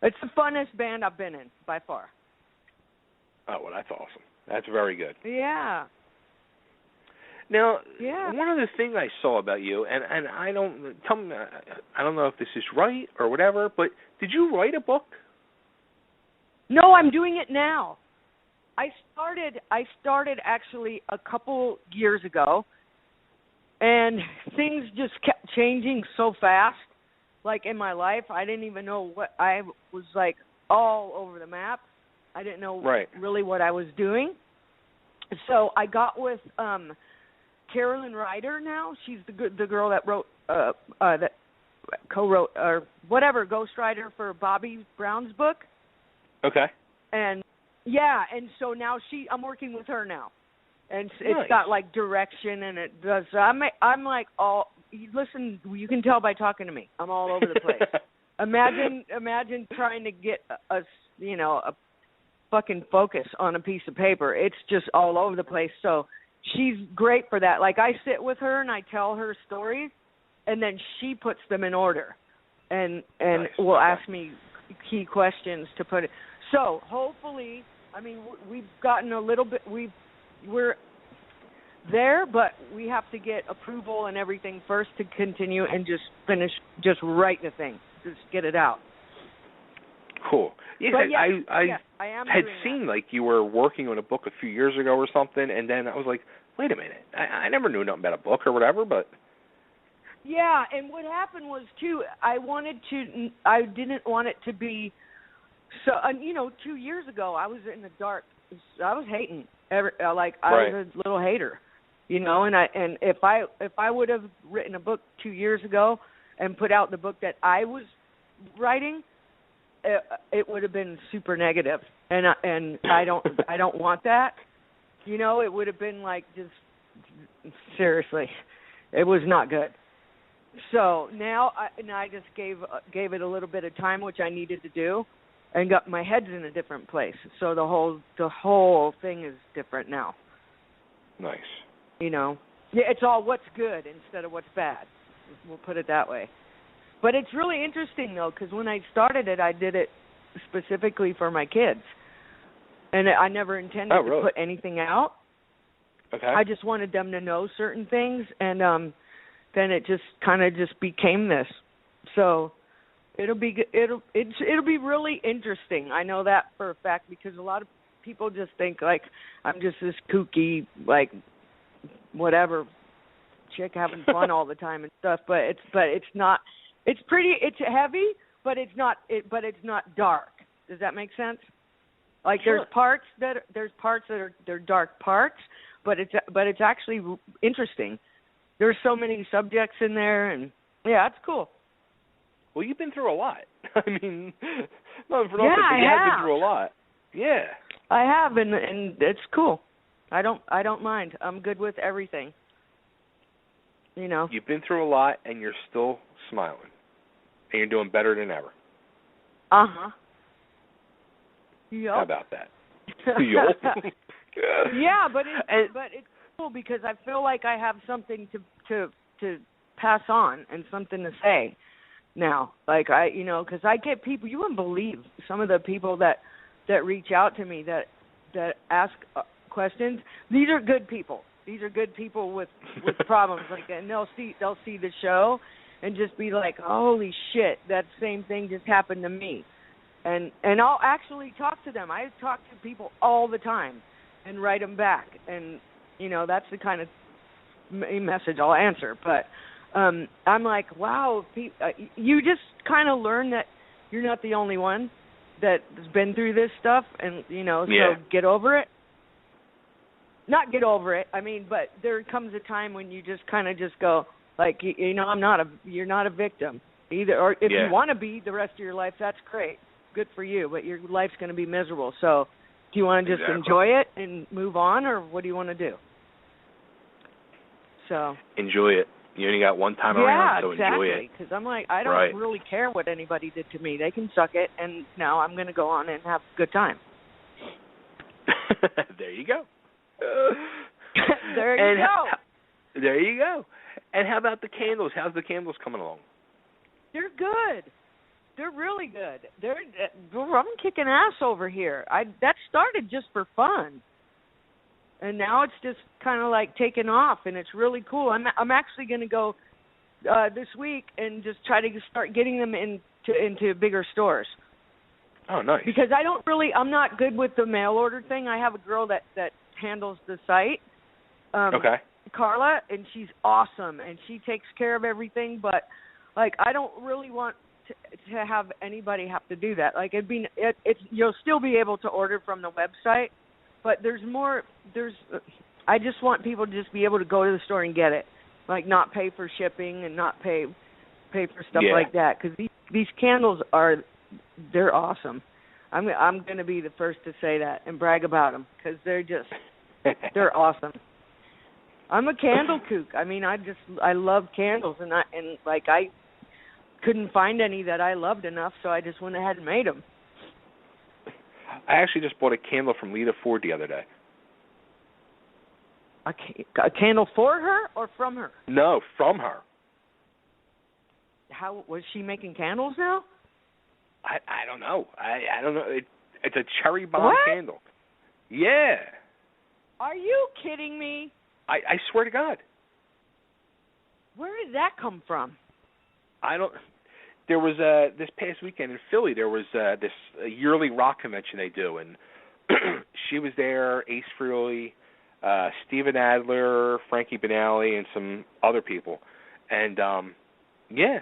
It's the funnest band I've been in by far. Oh, well, that's awesome. That's very good. Yeah. Now, one other thing I saw about you, and I don't know if this is right or whatever, but did you write a book? No, I'm doing it now. I started actually a couple years ago, and things just kept changing so fast. Like in my life, I didn't even know what I was all over the map. I didn't know really what I was doing. So I got with Carolyn Ryder now. She's the girl that wrote that co-wrote or whatever ghostwriter for Bobby Brown's book. Okay. And so now I'm working with her now, and it's got direction, and it does. I'm like listen. You can tell by talking to me. I'm all over the place. Imagine trying to get a fucking focus on a piece of paper. It's just all over the place. So she's great for that. I sit with her and I tell her stories, and then she puts them in order, and will ask me key questions to put it. So hopefully, we've gotten a little bit. We're there, but we have to get approval and everything first to continue and just write the thing, just get it out. Cool. I am had doing seen that. like you were working on a book a few years ago or something, and then I was like, wait a minute, I never knew nothing about a book or whatever, but. Yeah, and what happened was too, I didn't want it to be so. 2 years ago I was in the dark. I was hating. I was a little hater, and if I would have written a book 2 years ago and put out the book that I was writing, it would have been super negative, and I don't want that. It would have been like, just seriously, it was not good. So now I just gave it a little bit of time, which I needed to do, and got my head's in a different place. So the whole thing is different now. Nice. It's all what's good instead of what's bad. We'll put it that way. But it's really interesting though, because when I started it, I did it specifically for my kids, and I never intended to put anything out. Okay. I just wanted them to know certain things, and then it just kind of just became this. So it'll be really interesting. I know that for a fact, because a lot of people just think like I'm just this kooky, like whatever chick having fun all the time and stuff. But it's not. It's heavy, but it's not dark. Does that make sense? Like Sure. there's parts that are dark parts, but it's actually interesting. There's so many subjects in there, and yeah, it's cool. Well, you've been through a lot. I mean, not for nothing, Yeah, but you I have been have. through a lot. Yeah. I have, and it's cool. I don't mind. I'm good with everything. You've been through a lot, and you're still smiling, and you're doing better than ever. Uh-huh. Yep. How about that? Yup. Yeah, but it's cool because I feel like I have something to pass on and something to say now. Like because I get people. You wouldn't believe some of the people that reach out to me that ask questions. These are good people. These are good people with problems. Like, and they'll see the show and just be like, holy shit, that same thing just happened to me. And I'll actually talk to them. I talk to people all the time and write them back. And, that's the kind of message I'll answer. But I'm like, wow, you just kind of learn that you're not the only one that's been through this stuff. And, so get over it. Not get over it. I mean, but there comes a time when you just kind of just go, like, you're not a victim either. Or if you want to be the rest of your life, that's great. Good for you, but your life's going to be miserable. So do you want to just enjoy it and move on, or what do you want to do? So enjoy it. You only got one time around, so enjoy it. Yeah, exactly, because I'm like, I don't really care what anybody did to me. They can suck it, and now I'm going to go on and have a good time. There you go. There you go. There you go. And how about the candles? How's the candles coming along? They're good. They're really good. I'm kicking ass over here. That started just for fun, and now it's just kind of like taking off, and it's really cool. I'm actually going to go this week and just try to start getting them into bigger stores. Oh, nice. Because I'm not good with the mail order thing. I have a girl that handles the site. Okay. Carla, and she's awesome, and she takes care of everything. But like, I don't really want to have anybody have to do that. Like, you'll still be able to order from the website, but I just want people to just be able to go to the store and get it, like not pay for shipping and not pay for stuff like that. Because these candles they're awesome. I'm going to be the first to say that and brag about them because they're awesome. I'm a candle kook. I mean, I love candles, and I couldn't find any that I loved enough, so I just went ahead and made them. I actually just bought a candle from Lita Ford the other day. A candle for her or from her? No, from her. How was she making candles now? I don't know. I don't know. It's a cherry bomb candle. Yeah. Are you kidding me? I swear to God. Where did that come from? there was this past weekend in Philly. There was this yearly rock convention they do, and she was there. Ace Frehley, Steven Adler, Frankie Banali, and some other people, and yeah,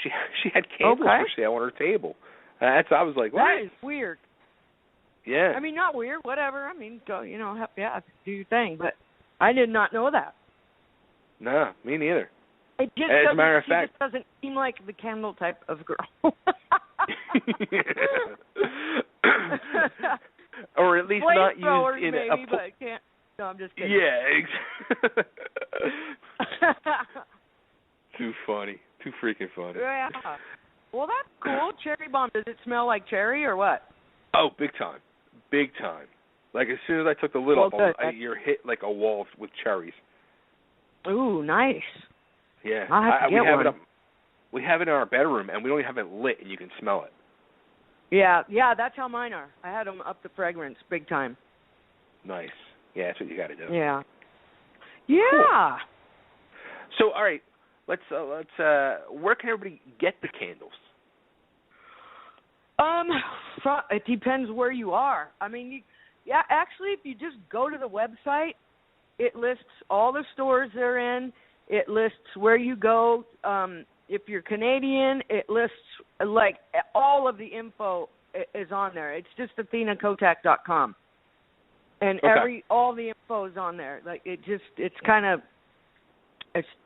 she had candles for sale on her table. I was like, what? That is weird. Yeah. I mean, not weird. Whatever. I mean, go. Do your thing. But I did not know that. No, me neither. It just As a matter of fact, just doesn't seem like the candle type of girl. Or at least not used in maybe, but can't. No, I'm just kidding. Yeah. Too funny. Too freaking funny. Yeah. Well, that's cool. Cherry bomb. Does it smell like cherry or what? Oh, big time. Big time. Like, as soon as I took the lid off, you're hit like a wall with cherries. Ooh, nice. Yeah. I'll have to get one. We have it in our bedroom, and we don't even have it lit, and you can smell it. Yeah, that's how mine are. I had them up to fragrance, big time. Nice. Yeah, that's what you got to do. Yeah. Yeah. Cool. So, all right, let's. Where can everybody get the candles? It depends where you are. I mean, actually, if you just go to the website, it lists all the stores they're in. It lists where you go. If you're Canadian, it lists, like, all of the info is on there. It's just ATHENAKOTTAK.com. And all the info is on there. Like, it's kind of,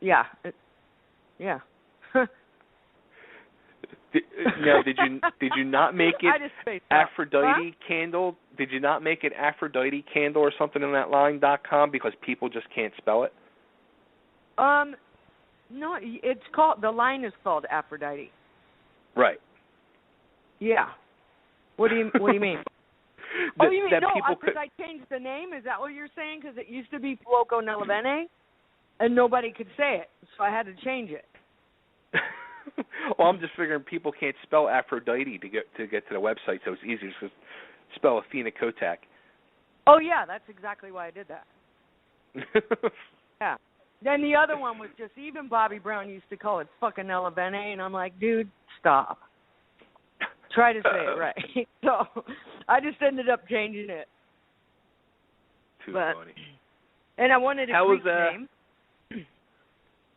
yeah. Now, did you not make it Aphrodite candle? Did you not make it Aphrodite candle or something in that line.com because people just can't spell it? No, it's called, the line is called Aphrodite. Right. Yeah. What do you mean? You mean because I changed the name? Is that what you're saying? Because it used to be Fuoco Nella Bene, and nobody could say it, so I had to change it. Well, I'm just figuring people can't spell Aphrodite to get to the website, so it's easier to spell Athena Kottak. Oh yeah, that's exactly why I did that. Yeah. Then the other one was just, even Bobby Brown used to call it fucking Nella Bene, and I'm like, dude, stop. Try to say it right. So I just ended up changing it. Too funny. And I wanted a Greek name.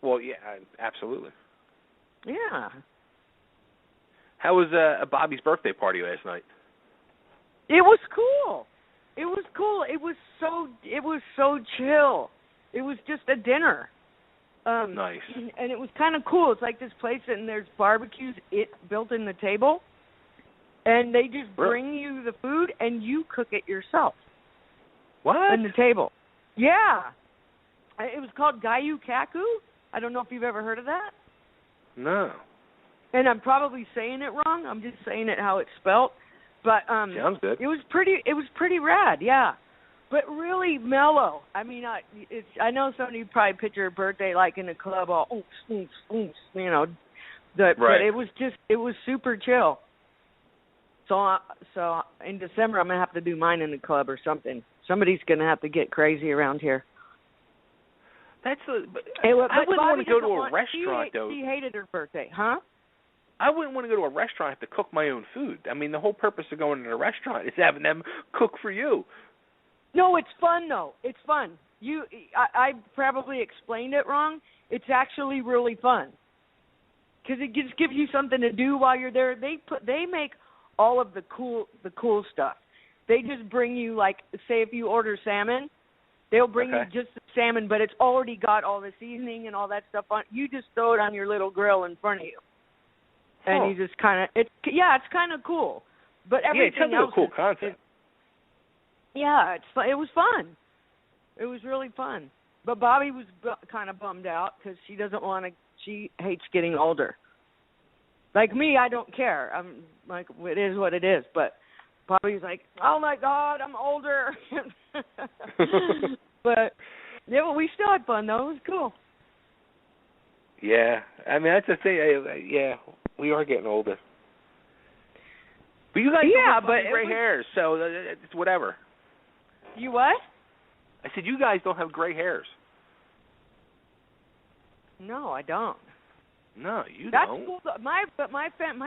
Well, yeah, absolutely. Yeah. How was Bobby's birthday party last night? It was cool. It was so chill. It was just a dinner. Nice. And it was kind of cool. It's like this place, and there's barbecues built in the table, and they just bring you the food, and you cook it yourself. What? On the table. Yeah. It was called Gayu Kaku. I don't know if you've ever heard of that. No. And I'm probably saying it wrong. I'm just saying it how it's spelt. But sounds good. It was pretty rad, yeah. But really mellow. I mean, I know somebody probably picture a birthday like in a club, all oomph, you know. But it was super chill. So in December, I'm gonna have to do mine in the club or something. Somebody's gonna have to get crazy around here. I wouldn't want to go to a restaurant, though. She hated her birthday, huh? I wouldn't want to go to a restaurant and have to cook my own food. I mean, the whole purpose of going to a restaurant is having them cook for you. No, it's fun, though. It's fun. I probably explained it wrong. It's actually really fun because it just gives you something to do while you're there. They make all of the cool stuff. They just bring you, like, say if you order salmon, they'll bring you just the salmon, but it's already got all the seasoning and all that stuff on. You just throw it on your little grill in front of you, and you just kind of it's kind of cool. But everything else a cool concept. It was fun. It was really fun. But Bobby was kind of bummed out because she doesn't want to. She hates getting older. Like me, I don't care. I'm like, it is what it is. But Bobby's like, oh my God, I'm older. But yeah, we still had fun though. It was cool. Yeah, I mean that's the thing. Yeah, we are getting older. But you guys don't have gray hairs, so it's whatever. You what? I said you guys don't have gray hairs. No, I don't. No, you That's don't. cool. My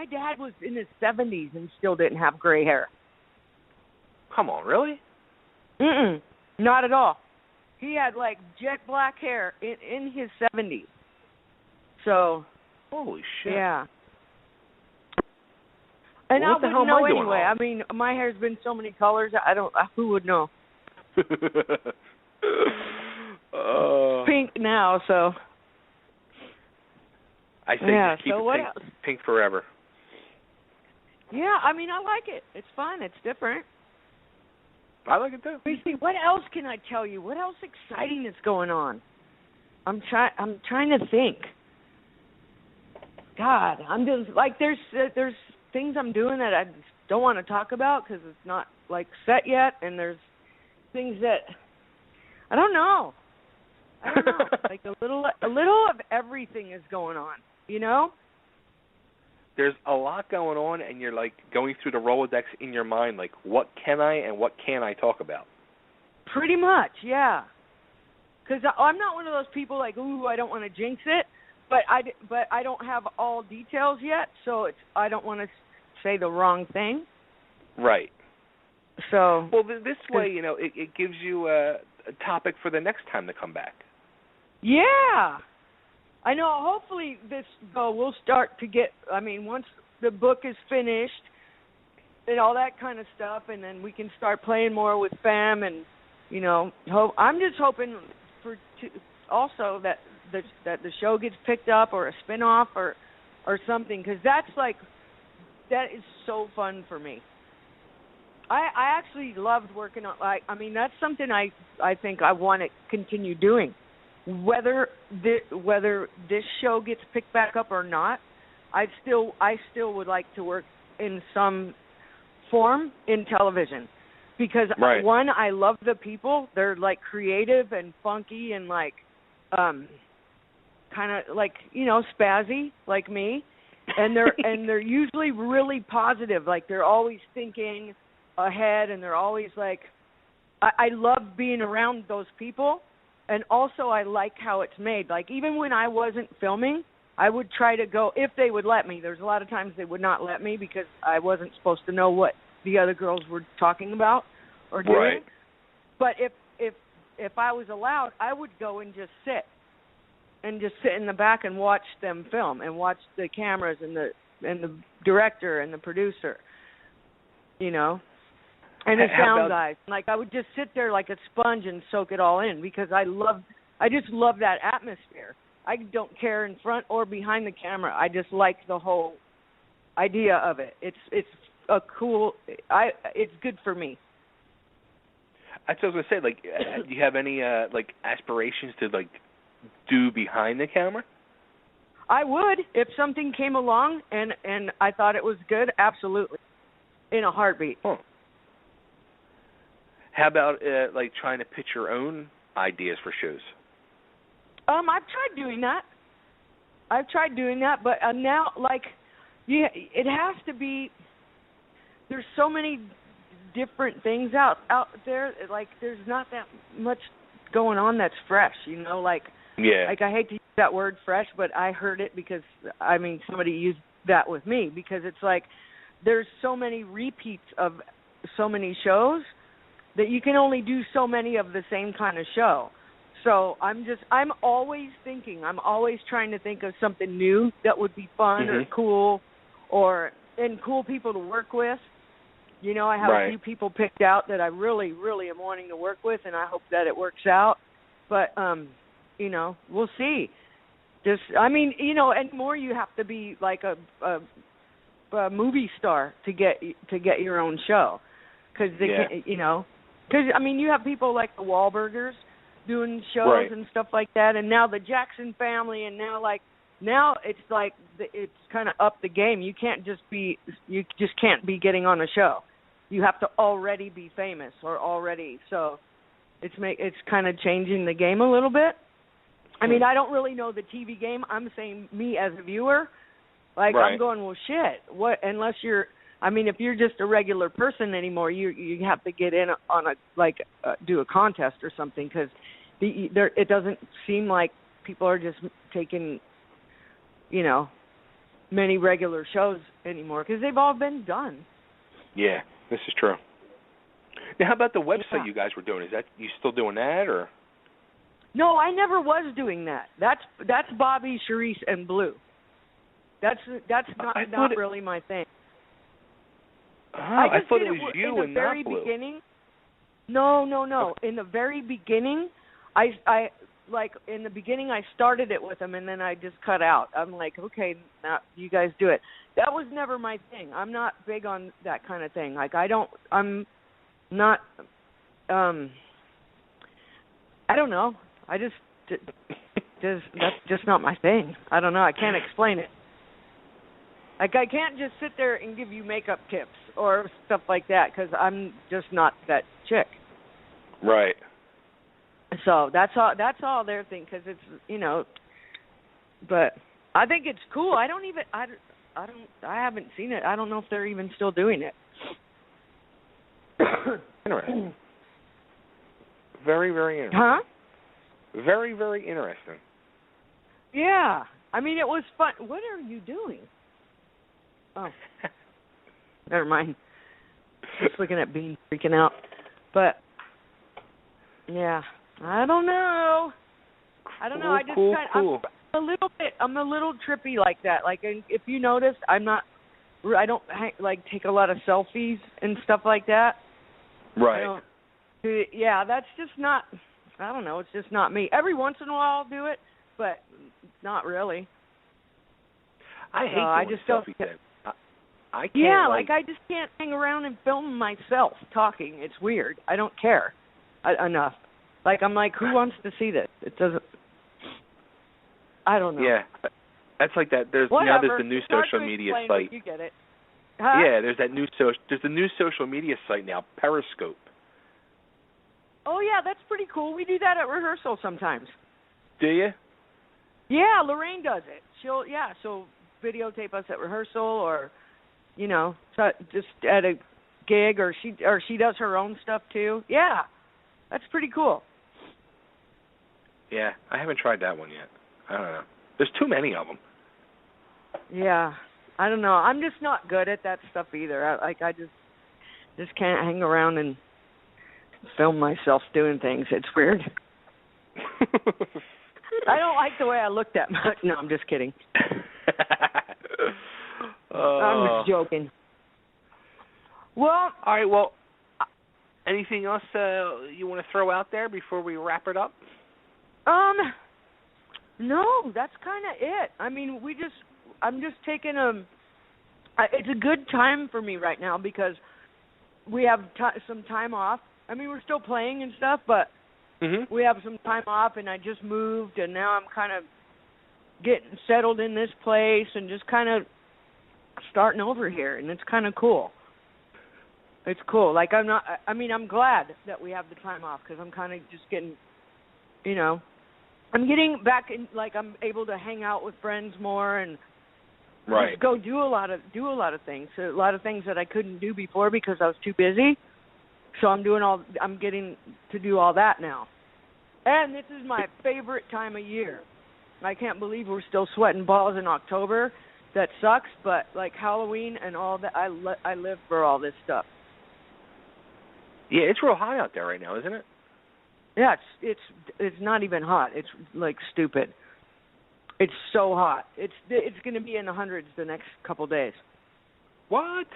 dad was in his 70s and still didn't have gray hair. Come on, really? Not at all. He had like jet black hair in his 70s. So. Holy shit. Yeah. And What I the hell wouldn't am I know doing anyway. wrong? I mean, my hair's been so many colors. I don't. Who would know? Pink now, so. I say just keep it pink forever. Yeah, I mean, I like it. It's fun. It's different. I like it too. Let me see. What else can I tell you? What else exciting is going on? I'm trying to think. God, I'm just like there's things I'm doing that I just don't want to talk about because it's not like set yet, and there's things that I don't know. Like a little of everything is going on, you know? There's a lot going on, and you're like going through the Rolodex in your mind, like what can I and what can't I talk about? Pretty much, yeah. Because I'm not one of those people like, ooh, I don't want to jinx it, but I don't have all details yet, so I don't want to say the wrong thing. Right. So. Well, this way, you know, it gives you a topic for the next time to come back. Yeah. I know. Hopefully we'll start to get, I mean, once the book is finished and all that kind of stuff, and then we can start playing more with Femme and, you know, I'm just hoping also that the show gets picked up or a spinoff or something, because that is so fun for me. I actually loved working on, I mean, that's something I think I want to continue doing. Whether this show gets picked back up or not, I still would like to work in some form in television, because one, I love the people. They're like creative and funky and like kind of like, you know, spazzy like me, and they're usually really positive. Like they're always thinking ahead, and they're always like, I love being around those people. And also I like how it's made. Like even when I wasn't filming, I would try to go, if they would let me. There's a lot of times they would not let me because I wasn't supposed to know what the other girls were talking about or doing. Right. But if I was allowed, I would go and just sit in the back and watch them film and watch the cameras and the director and the producer, you know. And the sound guys. Like I would just sit there like a sponge and soak it all in, because I just love that atmosphere. I don't care in front or behind the camera. I just like the whole idea of it. It's good for me. I was gonna say, like, do you have any like aspirations to like do behind the camera? I would, if something came along and I thought it was good. Absolutely, in a heartbeat. Huh. How about like trying to pitch your own ideas for shows? I've tried doing that, but now, like, it has to be. There's so many different things out there. Like, there's not that much going on that's fresh, you know. Like, like I hate to use that word fresh, but I heard it because somebody used that with me, because it's like there's so many repeats of so many shows that you can only do so many of the same kind of show. So I'm always trying to think of something new that would be fun or cool, and cool people to work with. You know, I have a few people picked out that I really, really am wanting to work with, and I hope that it works out. But, you know, we'll see. And more you have to be like a movie star to get your own show. Because you have people like the Wahlburgers doing shows and stuff like that, and now the Jackson family, and now it's like it's kind of up the game. You just can't be getting on a show. You have to already be famous so it's kind of changing the game a little bit. I mean, I don't really know the TV game. I'm saying me as a viewer, like I'm going, well, shit. What? Unless you're. I mean, if you're just a regular person anymore, you have to get in on do a contest or something, because it doesn't seem like people are just taking many regular shows anymore because they've all been done. Yeah, this is true. Now, how about the website you guys were doing? Is that you still doing that, or? No, I never was doing that. That's Bobby, Charisse, and Blue. That's not really my thing. I thought it was you and not Blue. Beginning. No. Okay. In the very beginning, I started it with them, and then I just cut out. I'm like, okay, now you guys do it. That was never my thing. I'm not big on that kind of thing. Like, I'm not, I don't know. That's just not my thing. I don't know. I can't explain it. Like, I can't just sit there and give you makeup tips or stuff like that because I'm just not that chick. Right. So that's all their thing because it's but I think it's cool. I haven't seen it. I don't know if they're even still doing it. Interesting. Very, very interesting. Huh? Very, very interesting. Yeah. I mean, it was fun. What are you doing? Oh. Never mind. Just looking at Bean freaking out. But, yeah. I don't know. Cool. I'm a little trippy like that. Like, if you notice, I don't take a lot of selfies and stuff like that. Right. Yeah, that's just not, I don't know, it's just not me. Every once in a while I'll do it, but not really. I hate doing selfies. I can't. Yeah, I just can't hang around and film myself talking. It's weird. I don't care enough. Like, I'm like, who wants to see this? It doesn't, I don't know. Yeah, that's like that. There's the new social media site. You get it. Huh? Yeah, there's the new social media site now, Periscope. Oh yeah, that's pretty cool. We do that at rehearsal sometimes. Do you? Yeah, Lorraine does it. She'll videotape us at rehearsal, or just at a gig, or she does her own stuff too. Yeah, that's pretty cool. Yeah, I haven't tried that one yet. I don't know. There's too many of them. Yeah, I don't know. I'm just not good at that stuff either. I just can't hang around and film myself doing things. It's weird. I don't like the way I look that much. No, I'm just kidding. I'm just joking. Well, all right. Well, anything else you want to throw out there before we wrap it up? No, that's kind of it. I mean, I'm just taking it's a good time for me right now because we have some time off. I mean, we're still playing and stuff, but we have some time off, and I just moved, and now I'm kind of getting settled in this place and just kind of starting over here, and it's kind of cool. It's cool. Like, I'm glad that we have the time off because I'm kind of just getting, I'm getting back in, like, I'm able to hang out with friends more and just go do a lot of things. So a lot of things that I couldn't do before because I was too busy. So I'm getting to do all that now. And this is my favorite time of year. I can't believe we're still sweating balls in October. That sucks, but like Halloween and all that, I live for all this stuff. Yeah, it's real hot out there right now, isn't it? Yeah, it's not even hot. It's like stupid. It's so hot. It's going to be in the hundreds the next couple days. What?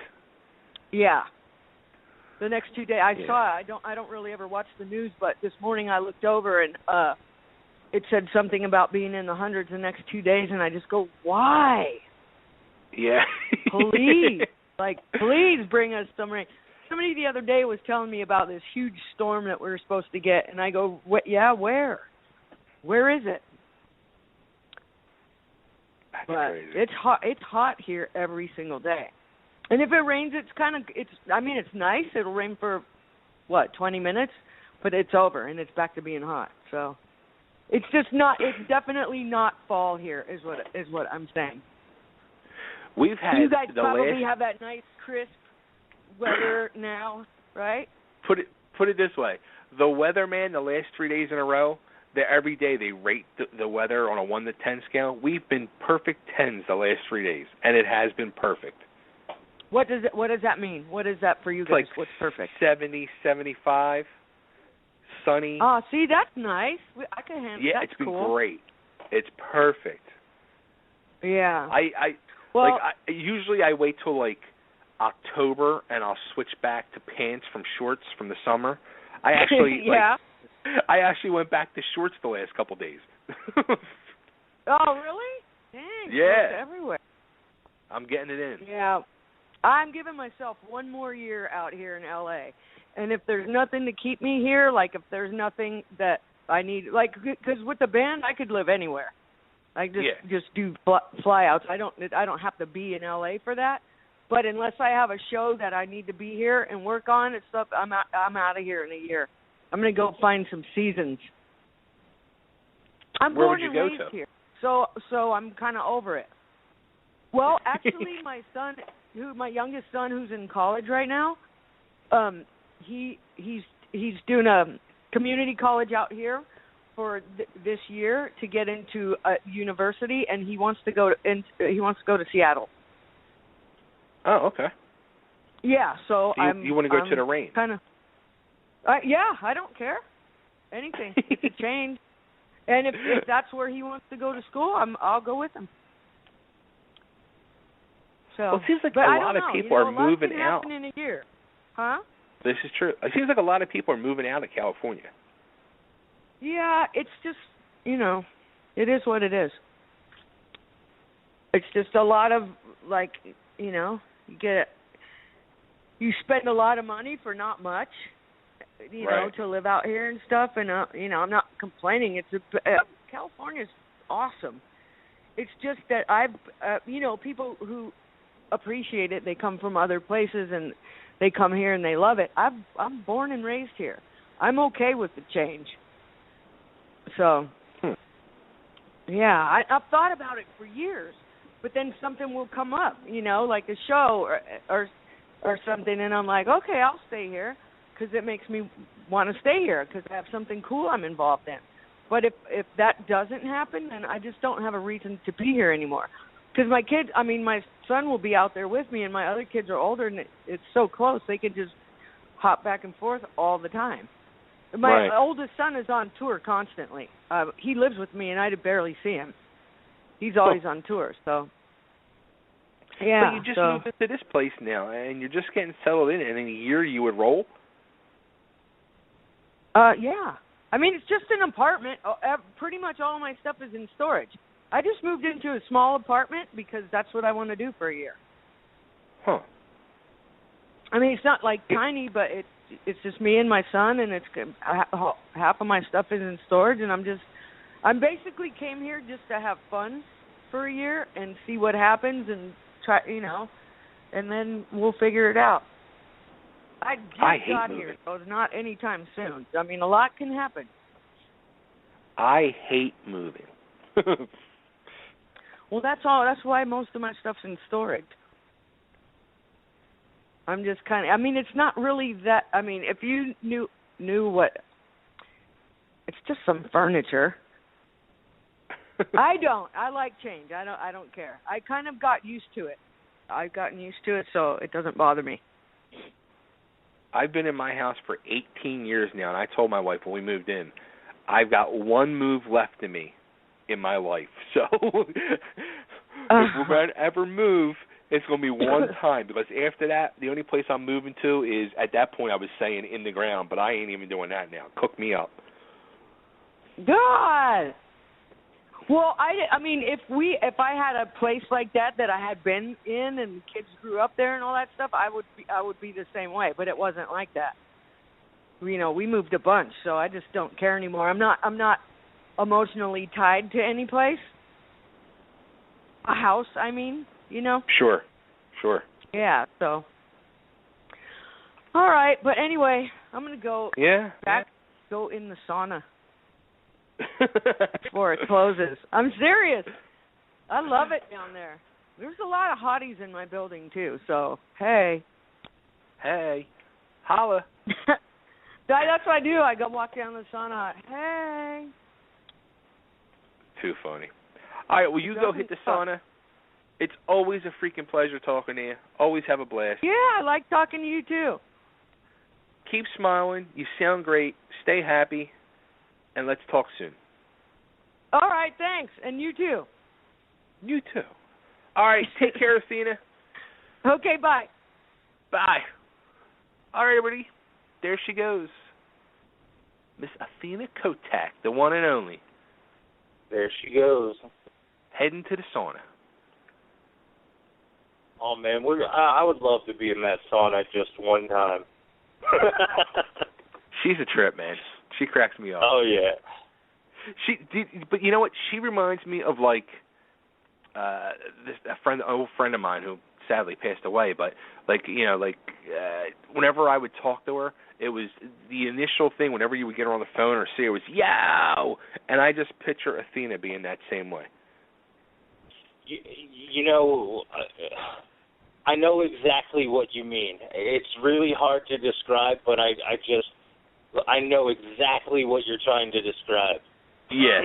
Yeah. The next 2 days. I saw it. I don't really ever watch the news, but this morning I looked over and it said something about being in the hundreds the next 2 days, and I just go, why? Yeah. Please bring us some rain. Somebody the other day was telling me about this huge storm that we were supposed to get, and I go, yeah, where? Where is it? That's but crazy. It's hot. It's hot here every single day. And if it rains, it's nice. It'll rain for, 20 minutes? But it's over, and it's back to being hot. So it's definitely not fall here is what I'm saying. We've had you guys probably have that nice, crisp weather now, right? Put it this way. The weatherman the last 3 days in a row every day they rate the weather on a 1 to 10 scale. We've been perfect 10s the last 3 days, and it has been perfect. What does that mean? What is that for you It's guys? like What's perfect? 70, 75, sunny. Oh, see, that's nice. I can handle. Yeah, that's it's been cool. great. It's perfect. Yeah. Well, usually I wait till like October and I'll switch back to pants from shorts from the summer. I actually I actually went back to shorts the last couple days. Oh, really? Dang. Yeah. Shorts everywhere. I'm getting it in. Yeah. I'm giving myself one more year out here in LA. And if there's nothing to keep me here, like if there's nothing that I need, like, because with the band I could live anywhere. I just do flyouts. I don't have to be in LA for that. But unless I have a show that I need to be here and work on and stuff, I'm out of here in a year. I'm gonna go find some seasons. I'm Where born would you and go raised to? here, so I'm kind of over it. Well, actually, my youngest son, who's in college right now, he's doing a community college out here for this year to get into a university, and he wants to go to Seattle. Oh, okay. Yeah, so you want to go to the rain? Kind of. Yeah, I don't care. Anything. It's a change. And if that's where he wants to go to school, I'll go with him. So, well, it seems like a lot of people are moving out. Happen in a year. Huh? This is true. It seems like a lot of people are moving out of California. Yeah, it's just, it is what it is. It's just a lot of, like, you spend a lot of money for not much, right. to live out here and stuff. And, I'm not complaining. California's awesome. It's just that people who appreciate it, they come from other places and they come here and they love it. I'm born and raised here. I'm okay with the change. So, yeah, I've thought about it for years, but then something will come up, like a show or something, and I'm like, okay, I'll stay here because it makes me want to stay here because I have something cool I'm involved in. But if that doesn't happen, then I just don't have a reason to be here anymore. Because my son will be out there with me, and my other kids are older, and it's so close, they can just hop back and forth all the time. My oldest son is on tour constantly. He lives with me, and I barely see him. He's always on tour, so. Yeah. But you just moved into this place now, and you're just getting settled in, and in a year you would roll? Yeah. I mean, it's just an apartment. Pretty much all of my stuff is in storage. I just moved into a small apartment because that's what I want to do for a year. Huh. I mean, it's not like tiny, but it's just me and my son, and it's half of my stuff is in storage, and I basically came here just to have fun for a year and see what happens and try, and then we'll figure it out. I got here, so it's not anytime soon. I mean, a lot can happen. I hate moving. Well, that's all. That's why most of my stuff's in storage. I'm just it's not really that. I mean, if you knew what, it's just some furniture. I like change. I don't care. I kind of got used to it. I've gotten used to it, so it doesn't bother me. I've been in my house for 18 years now, and I told my wife when we moved in, I've got one move left in me in my life. So if we're going to ever move, it's going to be one time, because after that, the only place I'm moving to is, at that point I was saying in the ground, but I ain't even doing that now. Cook me up. God! Well, I mean, if I had a place like that I had been in and kids grew up there and all that stuff, I would be the same way. But it wasn't like that. We moved a bunch, so I just don't care anymore. I'm not emotionally tied to any place. A house, I mean, Sure. Yeah. So. All right, but anyway, I'm gonna go. Go in the sauna. Before it closes. I'm serious. I love it down there. There's a lot of hotties in my building, too, so, hey. Holla. That's what I do. I go walk down the sauna. Hey. too funny. All right, well, you go hit the sauna. It's always a freaking pleasure talking to you. Always have a blast. Yeah, I like talking to you, too. Keep smiling. You sound great. Stay happy. And let's talk soon. All right, thanks. And you, too. You, too. All right, take care, Athena. Okay, bye. Bye. All right, everybody. There she goes. Miss Athena Kottak, the one and only. There she goes. Heading to the sauna. Oh, man, I would love to be in that sauna just one time. She's a trip, man. She cracks me up. Oh, yeah. But you know what? She reminds me of, like, an old friend of mine who sadly passed away. But, whenever I would talk to her, it was the initial thing. Whenever you would get her on the phone or see her, it was, yow! And I just picture Athena being that same way. I know exactly what you mean. It's really hard to describe, but I know exactly what you're trying to describe. Yeah.